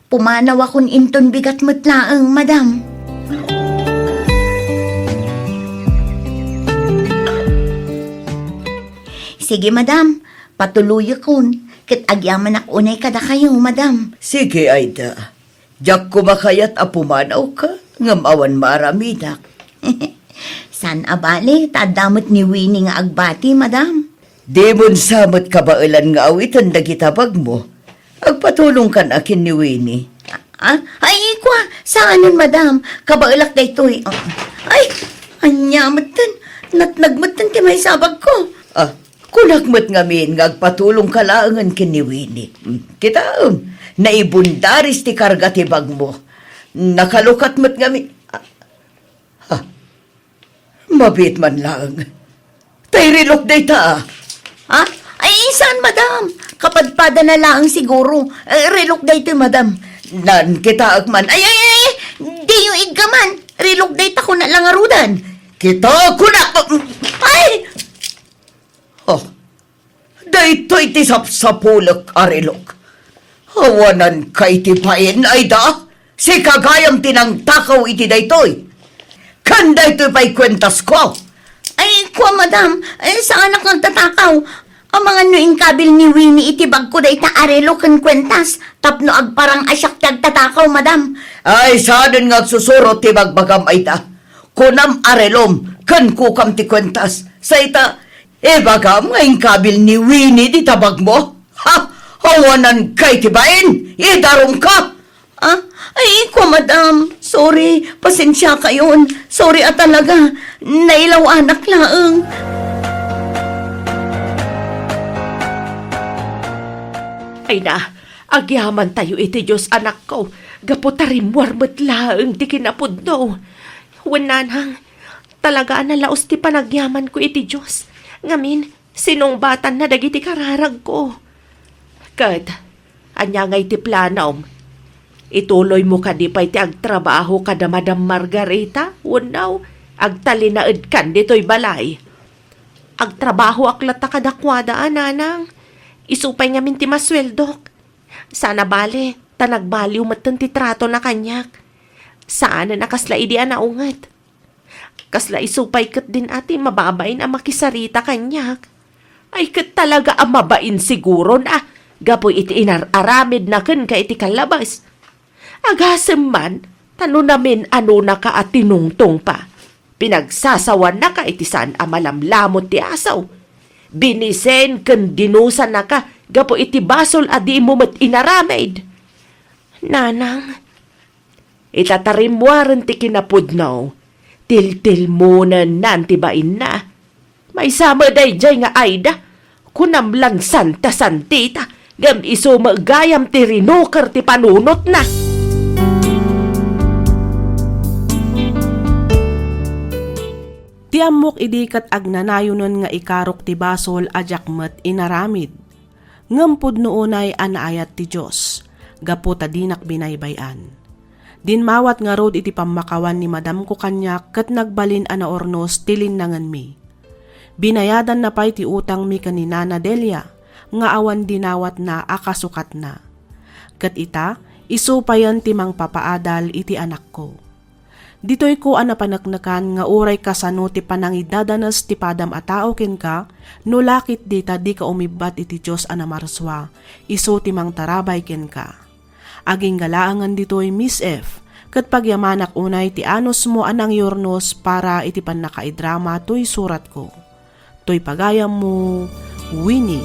Pumanaw akong inton bigat matlaang, madam. Sige, madam. Patuloy akon. Kat agyaman ak unay kada kayo, madam. Sige, Aida. Diyak kumakayat apumanaw ka, ngamawan maramidak. San abali, tadamot ni Winnie nga agbati, madam. Di mon samot kabailan nga awitan na gitabag mo. Agpatulong kan akin ni Winnie. Ay, kwa, saanan, madam? Kabailak na ito eh. Ay, anyamatan. Natnagmatan ti may sabag ko. Kunakmat ngamin nga agpatulong kalaangan kin ni Winnie. Kita, naibundaris ti karga ti bag mo. Nakalukat mat ngamin. Mabit man lang. Tay rilok day ta. Ha? Ay, saan, madam? Kapadpada na lang siguro. Relok day ito, madam. Nan kita agman. Ay, di yung igaman. Relok day ta ko na lang arudan. Kita kunak. Ay! Daytoy ti sapsapulok arilok. Hawanan kay ti pain ay da. Si kagayam tinang takaw iti daytoy. Kan daytoy pa'y kwentas ko. Ay, kwa, madam. Saan akong tatakaw? Ang mga nuing kabil ni Winnie itibag ko da ita arelo kan kwentas. Tapno agparang asyak tag tatakaw, madam. Ay saanin nga susuro ti bagbagam ay da. Kunam arelom kan kukam ti kwentas. Sa ita, bagam ngayong kabil ni Winnie di tabag mo. Hawanan kay ti bain. Idarong ka. Ay, kwa, madam. Sorry, pasensya kayon. Sorry talaga. Nailaw anak laeng. Ay na, agyaman tayo iti Diyos anak ko. Gaputarim warmat laeng ti kinapudno. Wananang, talaga na laos ti panagyaman ko iti Diyos. Ngamin, sinong batan na dagiti kararag ko. Kad, anya ngay ti planom. Ituloy mo ka di pa'y ti agtrabaho kada Madam Margarita. Unaw, agtalinaed kan dito'y balay. Agtrabaho aklata kadakwada, ananang. Isupay nga min ti masweldok. Sana bale, tanagbaliw matan ti trato na kanyak. Saan na nakasla idi anaungat. Kasla isupay kat din ati mababain ang makisarita kanyak. Ay kat talaga ang mabain siguro na. Gapoy iti inararamid na ken ka iti kalabas. Agasem man, tano namin ano na ka at tinungtong pa. Pinagsasawan na ka iti saan amalamlamot ti asaw. Binisen ken dinusan na ka, gapo iti basol adi mo mat inaramid. Nanang, itatarimwaran ti kinapudnaw, tiltil mo na nantibain na. May sama day jay nga ayda, kunam lang santa santita, gam iso magayam ti rinukar ti panunot na. Ti amok idikat agnanayonon nga ikarok ti basol ajakmet inaramid. Ngempud noonay anaayat ti Diyos, gapu ta dinak binaybayan. Dinmawat nga rod iti pamakawan ni madam ko kanyak kat nagbalin ana ornos tilinangan mi. Binayadan na pa'y ti utang mi kanina na Delia, nga awan dinawat na akasukat na. Kat ita, isupayan ti mang papaadal iti anak ko. Ditoy ko anapanaknakan nga uray kasano ti panangidadanas ti padam a tao ken ka, no lakit dita di ka umibat iti Diyos anamarswa, iso ti mang tarabay ken ka. Aging galaangan ditoy Miss F, kat pagyamanak unay ti anos mo anang yornos para iti panakaidrama to'y surat ko. To'y pagayam mo, Winnie.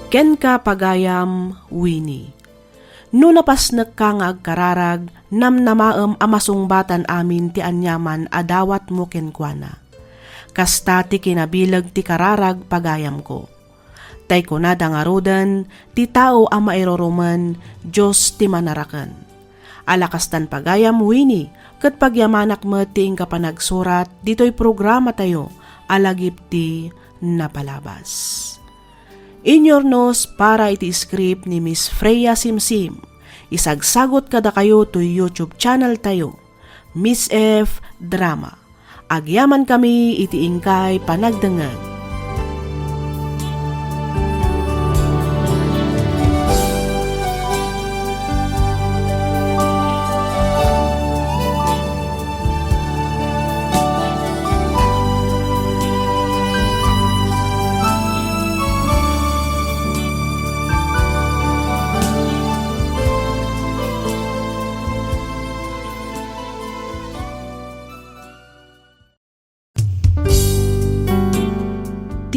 Ken ka pagayam, Winnie. No napasnek ka nga agkararag, namnamaem amasungbatan amin ti anyaman adawat mo kenkwana. Kasta ti kinabilag ti kararag pagayam ko. Tay ko na dangarudan, ti tao ama iroruman, Diyos ti manarakan. Alakastan pagayam Winnie, kat pagyamanak mo ti kapanagsurat, dito'y programa tayo, alagip ti napalabas. Inyornos para iti script ni Miss Freya Simsim. Isagsagot kada kayo to YouTube channel tayo, Miss F Drama. Agyaman kami iti ingkay panagdangag.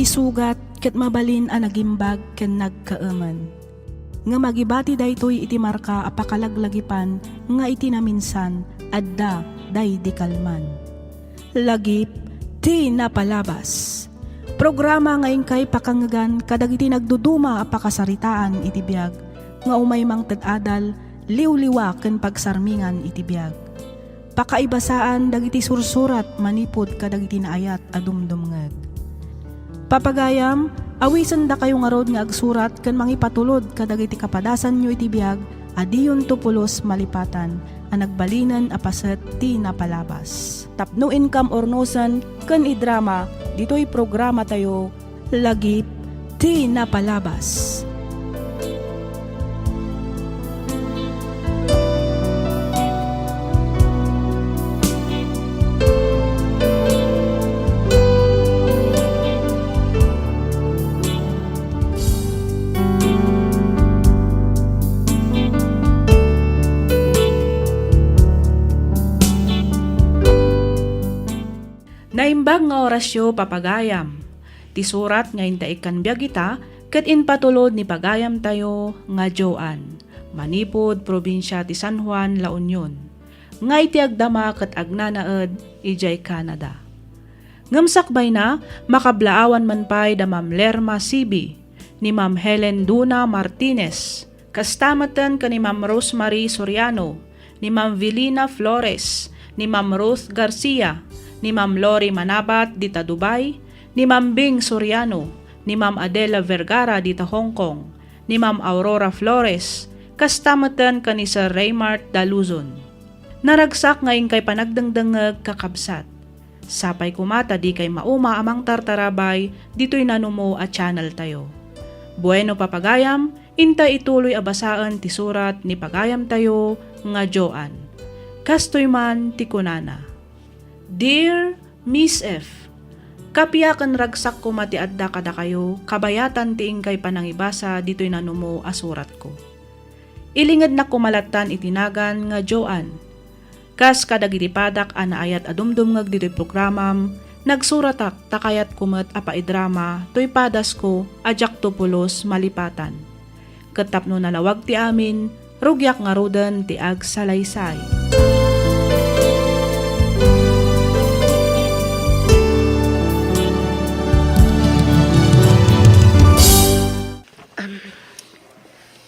sugat ket mabalin a nagimbag ken nagkaaman. Nga magibati daytoy iti marka apakalaglagipan nga iti naminsan adda day di kalman. Lagip ti napalabas. Programa nga kay pakangagan kadagiti nagduduma apakasaritaan iti biag nga umay mang ted-adal liwliwa ken pagsarmingan iti biag. Pakaibasaan dagiti sursurat manipod kadagiti naayat a dumdumngeg. Papagayam, awisan da kayo nga rod nga agsurat ken mangipatulod kadagiti kapadasan nyo iti biag adiyon tupulos malipatan a nagbalinan a paset ti napalabas. Tapno income ornosan ken idrama ditoy programa tayo lagip ti napalabas. Naimbag nga orasyo papagayam. Ti surat nga intaikan biag ita, ket inpatulod ni pagayam tayo nga Joan. Manipod, probinsya ti San Juan, La Union. Nga iti agdama ket agnanaed, ijay Canada. Ngamsakbay na, makablaawan man pay da Ma'am Lerma Sibi, ni Ma'am Helen Duna Martinez, kastamatan ka ni Ma'am Rosemary Soriano, ni Ma'am Vilina Flores, ni Ma'am Ruth Garcia, ni Ma'am Lori Manabat dita Dubai, ni Ma'am Bing Soriano, ni Ma'am Adela Vergara dita Hong Kong, ni Ma'am Aurora Flores, kastamatan ka ni Sir Raymart Daluzon. Naragsak ngayon kay panagdangdangag kakabsat. Sapay kumata di kay mauma amang tartarabay, dito'y nanumo at channel tayo. Bueno papagayam, inta ituloy abasaan ti surat ni pagayam tayo nga Joan. Kastoy man ti kunana. Dear Miss F, kapiyakan ragsak ko mati adda kada kayo, kabayatan ti ingkay panangibasa dito'y nanumo asurat ko. Ilingad na kumalatan itinagan nga Joan. Kas kadagiti padak anaayat adumdumngag dito'y programam, nagsuratak takayat kumet apaidrama to'y padas ko ajak tupulos malipatan. Katapno nalawag ti amin, rugyak nga rudan ti ag salaysay.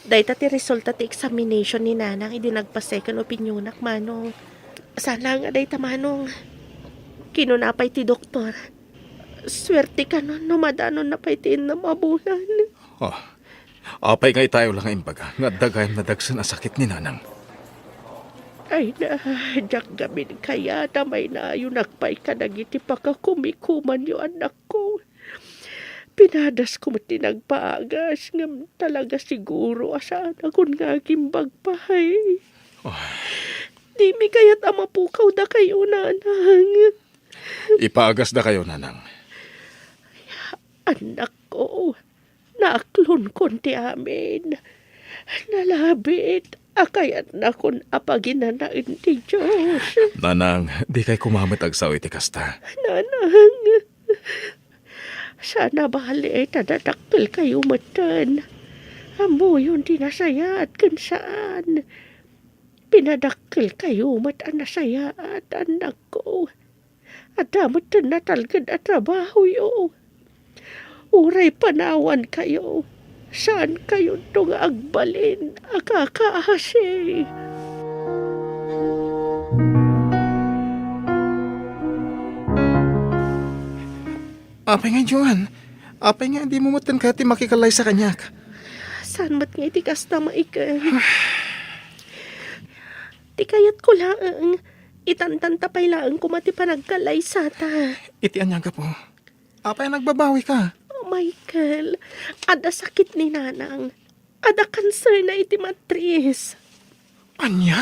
Dahita ti resulta ti examination ni Nanang, hindi nagpa-second opinionak, Manong. Sana nga dahita, Manong. Kinunapay ti doktor. Swerte ka nun, numadanon na pa'y ti na mabulan. Oh, apay nga itayo lang imbaga, nga dagayam na dagsan ang sakit ni Nanang. Ay na, jak gamin kaya tamay na yung nakpay ka nagiti pakakumikuman yung anak ko. Pinadas ko mati nagpaagas, ngam talaga siguro asaan akong nga gimbag pahay. Oh. Di mi kaya't amapukaw da kayo, Nanang. Ipaagas na kayo, Nanang. Anak ko, naaklon konti amin. Nalabit, akayat na kon apaginanain ti Diyos. Nanang, di kay kumamit agsaw iti kasta. Nanang, sana bali ay tadadaktil kayo matan. Amo yun dinasaya at kansaan. Pinadaktil kayo matan nasaya at anak ko. At damat na talgad at trabaho yo. Uray panawan kayo. Saan kayo itong agbalin? Akakaasi. Apay nga, Joan. Apay nga, di mo matan kati makikalay sa kanyak. Saan mat nga iti kasta maikan? Ti kayat ko lang. Itantantapay lang kumati panagkalay sa ta. Iti anyaga po. Apay nagbabawi ka. Oh, Michael, ada sakit ni Nanang. Ada cancer na iti matris. Anya?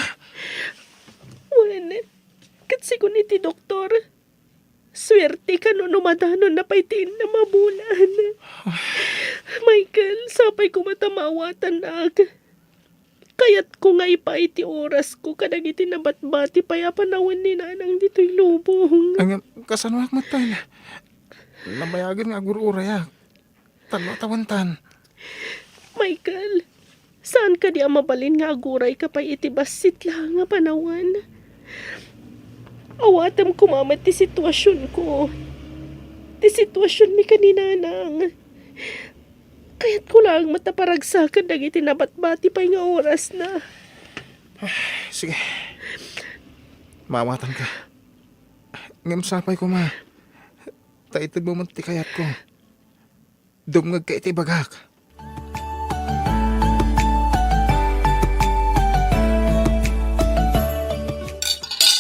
Wen, katsigon iti doktor. Swerte ka no numadanon na paitiin na mabulan. Michael, sapay ko matamawatan na kayat ko nga ipaiti oras ko kadang iti nabatbati paya panawin ni Nanang dito'y lubong. Ang kasanwag matay na. nabayagan nga gururay Talo tawantan. Michael, saan ka di mabalin nga aguray ka pa iti basit lang nga panawan? Awatam kumamat ti sitwasyon ko. Ti sitwasyon mi kaninanang. Kaya't ko lang mataparagsakan dagiti nabatbati pa nga oras na. Sige. Mawatan ka. Ngamsapay ko ma. Taitid mo man ti kayat ko. Dumngag ka iti bagak.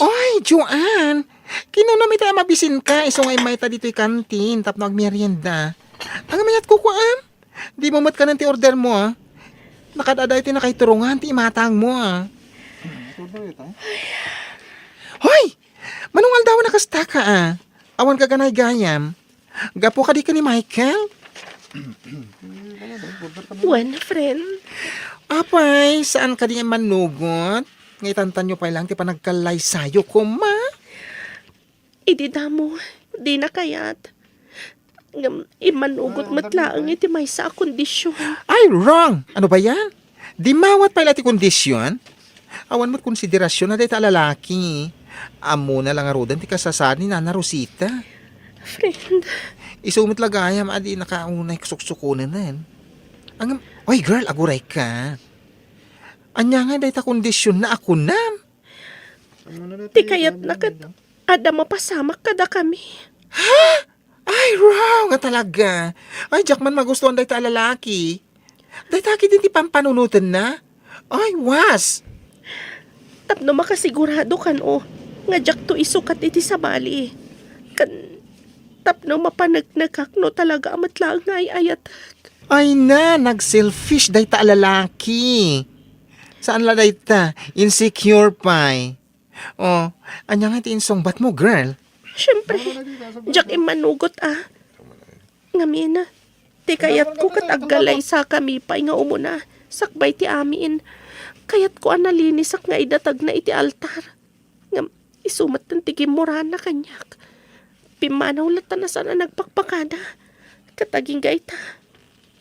Oy, Joanne! Kinunamit tayo mabisin ka. Iso ngay may ta dito'y kantin. Tapno agmerienda. Ang mayat ko kuan. Di mo mat ka ng ti order mo Nakadaday ti na kay turungan ti imatang mo Hoy! Manungal daw nakasta ka Awan ka ganay gayam. Gapo ka di ka ni Michael? One friend, Apay, saan ka di manugot? Ngaitantan nyo pa lang ti panagkalay sayo ko, ma. idi damo, di na kayat. Ngam, imanugot matlaang iti may sa kondisyon. Ay, wrong! Ano ba yan? Di mawat pa ti kondisyon? Awan mo't konsiderasyon na dahi ta lalaki. Amo na lang arudan ti kasasad ni Nana Rosita. Friend, Isumit lagayam, adi nakaunay kusuksukunan na yan. Oy girl, aguray ka. Anya nga dahi ta kondisyon na ako na. ti kayat na kat, ada mapasamak kada kami. Ay, wow, nga talaga. Ay, Jackman, magustuhan dahi ta lalaki. Dahi taki din ti pampanunutan na. Ay, was. Tapno makasigurado kan nga jak to isukat iti sabali. Kan, tapno mapanagnagak no talaga amatlaang nga ayat. Ay na, nag-selfish dahi ta lalaki. Saan la dahi ta? Insecure pa'y. Oh, anya nga ti insongbat mo, girl. Siyempre, jak imanugot Ngamin na, ti kayat ko kataggalay sa kami pa nga umuna. Sakbay ti amin. Kayat ko analinisak nga idatag na iti altar. Ngam, isumat ng tigim murana kanyak. Pimanaw lata na sana nagpakpakada. Kataging gaita.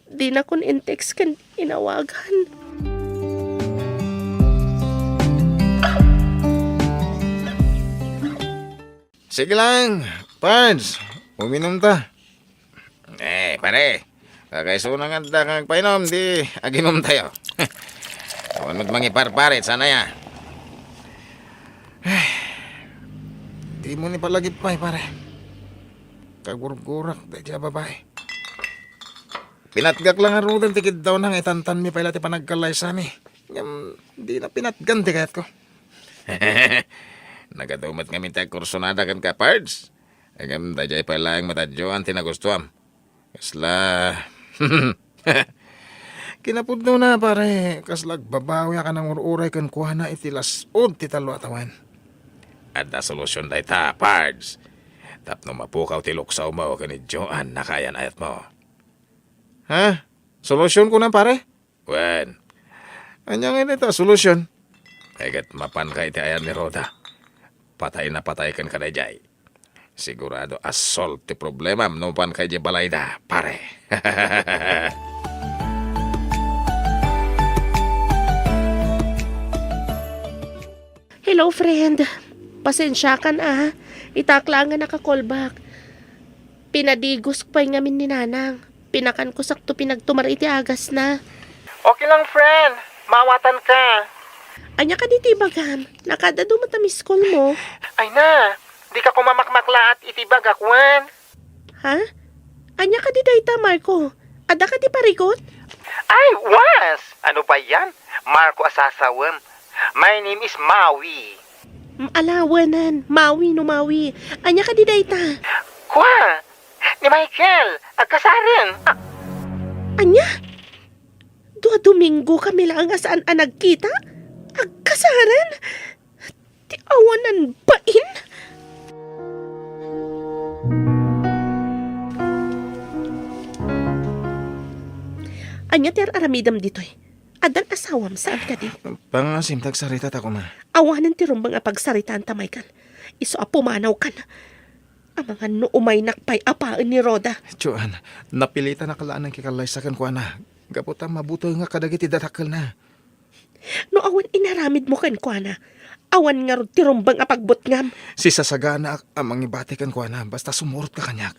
Di na kun in-text kan inawagan. Sige lang, Pards. Uminom ta. Pare. Kakaisunan nga ta kang painom, di aginom tayo. Awan mo't mangiparparit, sana ya. Di mo ni palagip pa'y, pare. Kagurak-gurak, dahil siya babae. Pinatgak lang arudan, tikid daw nang itantan mi pala ti panagkalay sa mi. Di na pinatgan, tikayat ko. Nagatumat kami tayo kursonada kan ka, Pards. Agam dajay pala ang matadyoan tinagustuam. Kasla... Kinapudno na, pare. Kaslag babawi ka ng ururay kan kuha na itilas od ti talo atawan. At na solusyon dahi ta, Pards. Tapno mapukaw ti luksaw mo kanit Joan na kayan ayat mo. Ha? Solusyon ko na, pare? Wen. Anya nga nito, solusyon. Kagat mapan ka iti ayan ni Roda. Patay na patay kan kadajay. Sigurado assault ti problema no pan kay di balayda, pare. Hello, friend. Pasensya kan Itaklangan naka-callback. Pinadigos ko pa ngamin ni Nanang. Pinakan ko sakto pinagtumar iti agas na. Okay lang, friend. Mawatan ka. Anya ka diti bagam. Nakadado matamis call mo. Ay na, di ka kumamakmakla at itibag akwan. Ha? Anya ka di dayta, Marco? Ada ka di parigot? Ay, was! Ano ba yan? Marco Asasawam. My name is Maui. Alawanan. Maui no Maui. Anya ka di dayta? Kwa? Ni Michael, agkasarin. Anya? Dua Domingo kami lang saan nagkita? Agkasaran? Ti awanan bain? Anya ti aramidam ditoy. Adan asawam saan ka di? Pangasim, tagsarita ta ko ma. Awanan ti rumbang apagsaritaan ta, Michael. Iso apumanaw ka na. Ang mga nuumay nakpay apaan ni Roda. Joan, napilitan na kalaan ng kikalay sa kan kuana. Gaputa mabuto nga kadagiti datakal na. No awan inaramid mo kan kuana. Awan nga ro tirumbang apagbot ngam. Si sasagana ang mangibati kan kuana basta sumurot ka kanyak.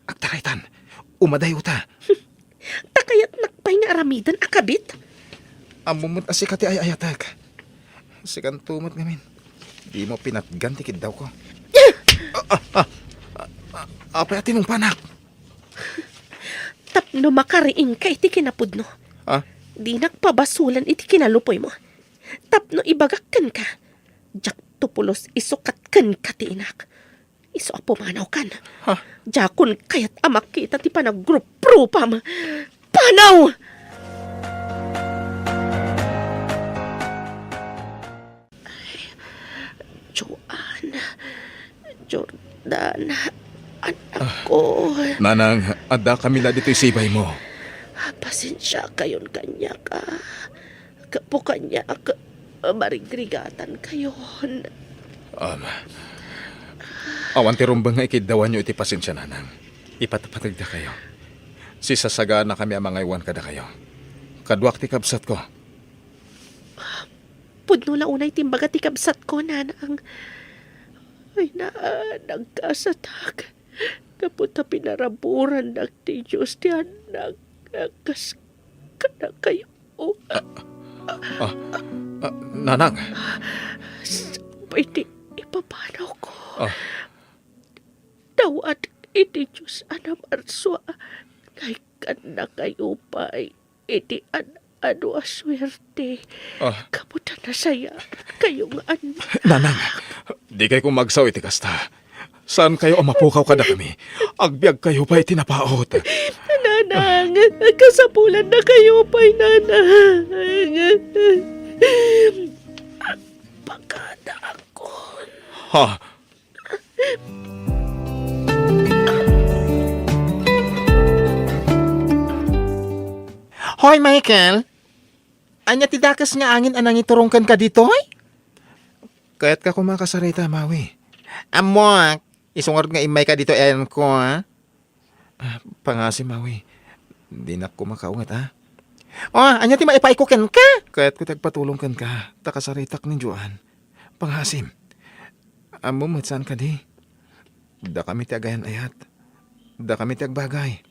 Agtaraytan, umaday uta. Takayat nakpay nga aramidan akabit. Amumot asi kati ay ayatak. Sikan tumot ngamin. Di mo pinatganti kid daw ko. Apa atin ng panak? Tapno makariing ka iti kinapudno. Ha? Di nakpabasulan iti kinalupoy mo. Tapno ibagakkan ka. Jak tupulos isukatkan ka ti inak. Iso apumanaw kan. Ha? Jakon kayat amak kita ti panaggrupropam. Panaw! Joan, Jordan, anak ko. Nanang, ada kami na dito'y sibay mo. Pasensya kayon kanya ka. Kapo kanya ka. Marigrigatan kayon. Awan ti rumbang nga ikidawan nyo iti pasensya nanang. Ipatapatagda kayo. Si sasagana kami ang mga iwan kada kayo. Kadwak ti kabsat ko. Pudno la unay timbaga ti kabsat ko, nanang. Ay na, nagkasatak. Kaputa pinaraburan na ti Diyos ti anak. Kas ka kayo. Nanang, Pwede ipapanaw ko. Ah. Dawat iti Diyos anam arswa. Kay kan na kayo pa iti ano aswerte. Kamuta na saya kayong nanang, di kayo kumagsaw iti kasta. Saan kayo mapukaw kada kami? Agbyag kayo pa itinapaot. Nanang, kasapulan na kayo pa'y nanang. Pagkada ako. Ha? Hoy, Michael! Anya ti dakas nga angin anang iturungkan ka dito, hoy? Kaya't ka kumakasarita, Mawi. Amok! Isungod nga imay ka dito, ayan ko, ha? Pangasi, Mawi. Di na kumakaungat, ha? Oh, anya ti maipaikuken ka? Kaya't ko tagpatulong ka. Takasaritak ni Joan. Panghasim. Amumot saan ka di? Da kami ti agayan ayat. Da kami ti agbagay.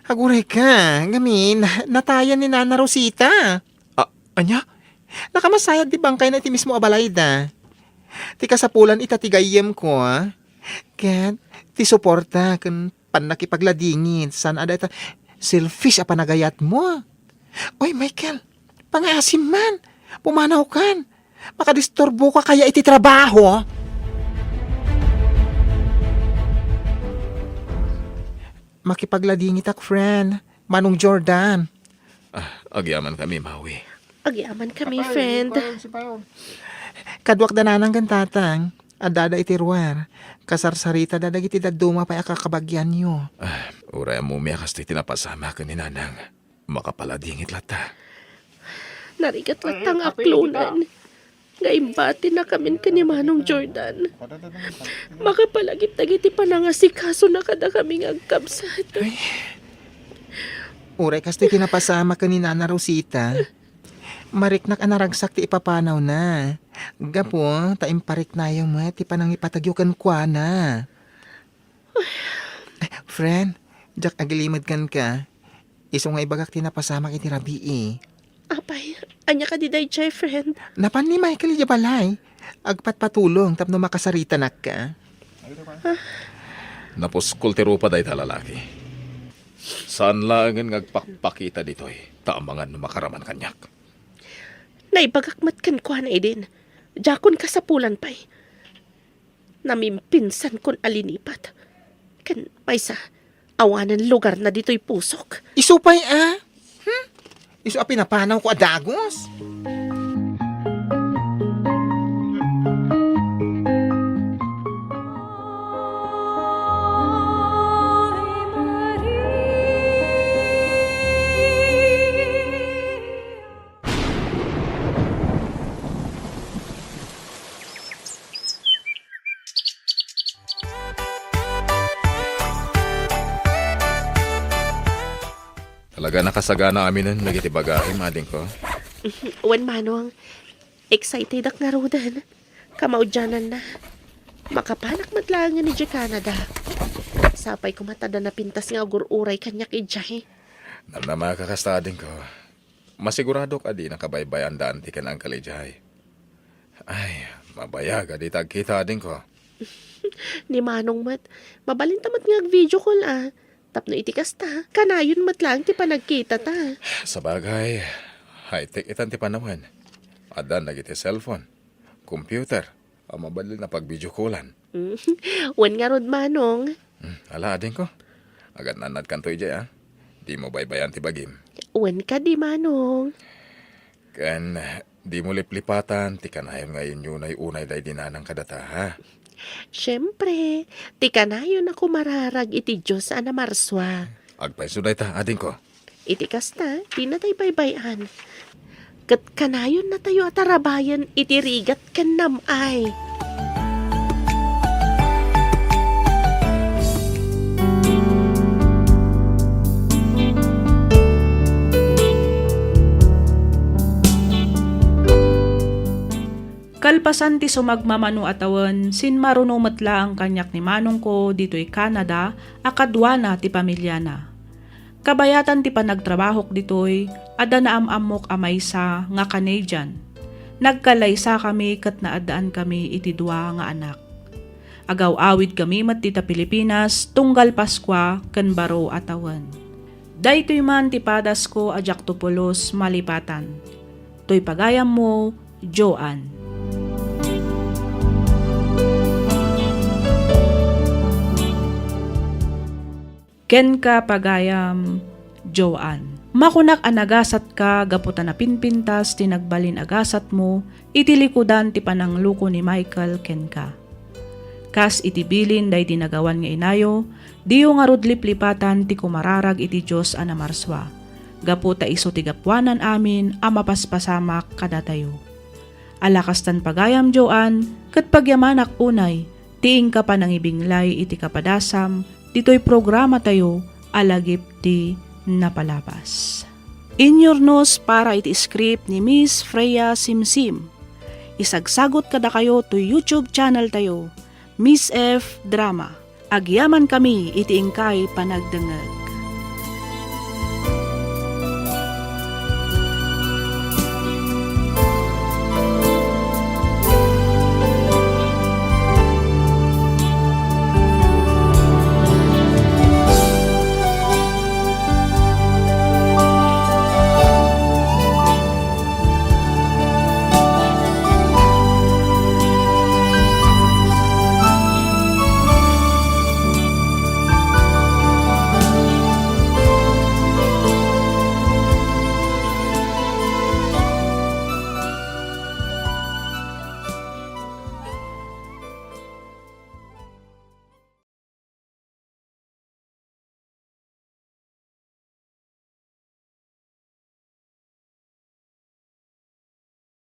Aguray ka, gamin, natayan ni Nana Rosita. Anya? Nakamasayag di bangkay na iti mismo abalayda. Ti kasapulan itatigayem ko, ha? Kat, ti suporta kan panakipagladingit. San ada ita selfish a panagayat mo. Oy, Michael, pangasim man. Pumanaw kan. Makadisturbo ka kaya iti trabaho. Makipagladingit ak, friend. Manong Jordan. Agyaman kami, Mawi. Agyaman kami, friend. Kadwak dananang gantatang. Adada iti ruwer. Kasarsarita dadag iti daduma pa akakabagyan nyo. Uray mo miyakas ti tinapasama ka ni Nanang. Makapaladingit lata. Narigat latang aklunan. Ngaimbati na kamin ka ni Manong Jordan. Makapalagit-agiti pa na nga si kaso na kada kaming agkabsat. Uray kas ti tinapasama ka ni Nana Rosita. Mariknak anaragsak ti ipapanaw na. Gapo, taimparik na yung ti panang ipatagyukan kwa na. Friend, jak agilimad kan ka. Iso nga ibagak tinapasama iti rabii. Apay, anya ka di day chay, friend. Napan ni Michael Yabalay. Agpatpatulong tapno makasarita nak ka. Napos kultiro pa day talalaki. Saan lang ngagpakpakita dito'y taamangan na makaraman kanyak. Naibagakmat kan kwa na idin. Jakon kasapulan pa'y. Namimpinsan kon alinipat. Kan maysa, awanan lugar na dito'y pusok. Isupay Isu a pinapanaw ko adagos. Talaga nakasagana amin nun, lagi tibagay, mading ko. Wan manong, excited ak nga rodan. Kamaudyanan na. Makapanak matlangan ni Diyay Canada. Sapay kumatada na pintas nga uray kanyak ijay. Namnama kakastading ko. Masigurado ka di nakabaybayan daan ti kanang kalijay. Ay, mabayag adi tagkita din ko. Ni manong mat, mabalintamat nga video call Tapno itikas ta, kanayon mat lang ti panagkita ta. Sa bagay, high-tech itan ti panawan. Adan nagiti cellphone, computer, o mabalil na pag-video callan. Wan nga rod manong. Ala din ko. Agad nanad kanto ijay Di mo baybayan ti bagim. Wan ka di manong. Kan, di mo liplipatan, ti kanayon ngayon yun ay unay day dinanang kadata ha. Siyempre, ti kanayon ako mararag iti Diyos ana marswa. Agpaiso day ta, ading ko. Itikas ta, di na tayo baybayan. Kat kanayon na tayo atarabayan iti rigat kan namay. Kalpasan ti sumagmamano atawan, sin maruno matla ang kanyak ni manong ko dito'y Canada, akadwana ti pamilya na. Kabayatan ti panagtrabahok dito'y, ada na amok amaysa nga Canadian. Nagkalaysa kami kat naadaan kami iti dua nga anak. Agaw-awid kami mat tita Pilipinas, tunggal Paskwa, kan baro atawan. Daytoy man ti padas ko ajak tupulos malipatan. Toy pagayam mo, Joanne. Ken ka pagayam, Joanne. Makunak anagasat ka, gaputan na pinpintas, tinagbalin agasat mo, itilikudan ti panangluko ni Michael ken ka. Kas itibilin day dinagawan nga inayo, diyo nga rudlip-lipatan ti kumararag iti Diyos anamarswa. Gaputa iso ti gapwanan amin, amapaspasamak kadatayo. Alakastan pagayam, Joanne, kat pagyamanak unay, tiing ka pa nang ibinglay iti kapadasam, dito'y programa tayo, alagip ti napalabas. In your nose para iti script ni Miss Freya Simsim. Isagsagot kada kayo to YouTube channel tayo, Miss F Drama. Agyaman kami iti ingkay panagdengeg.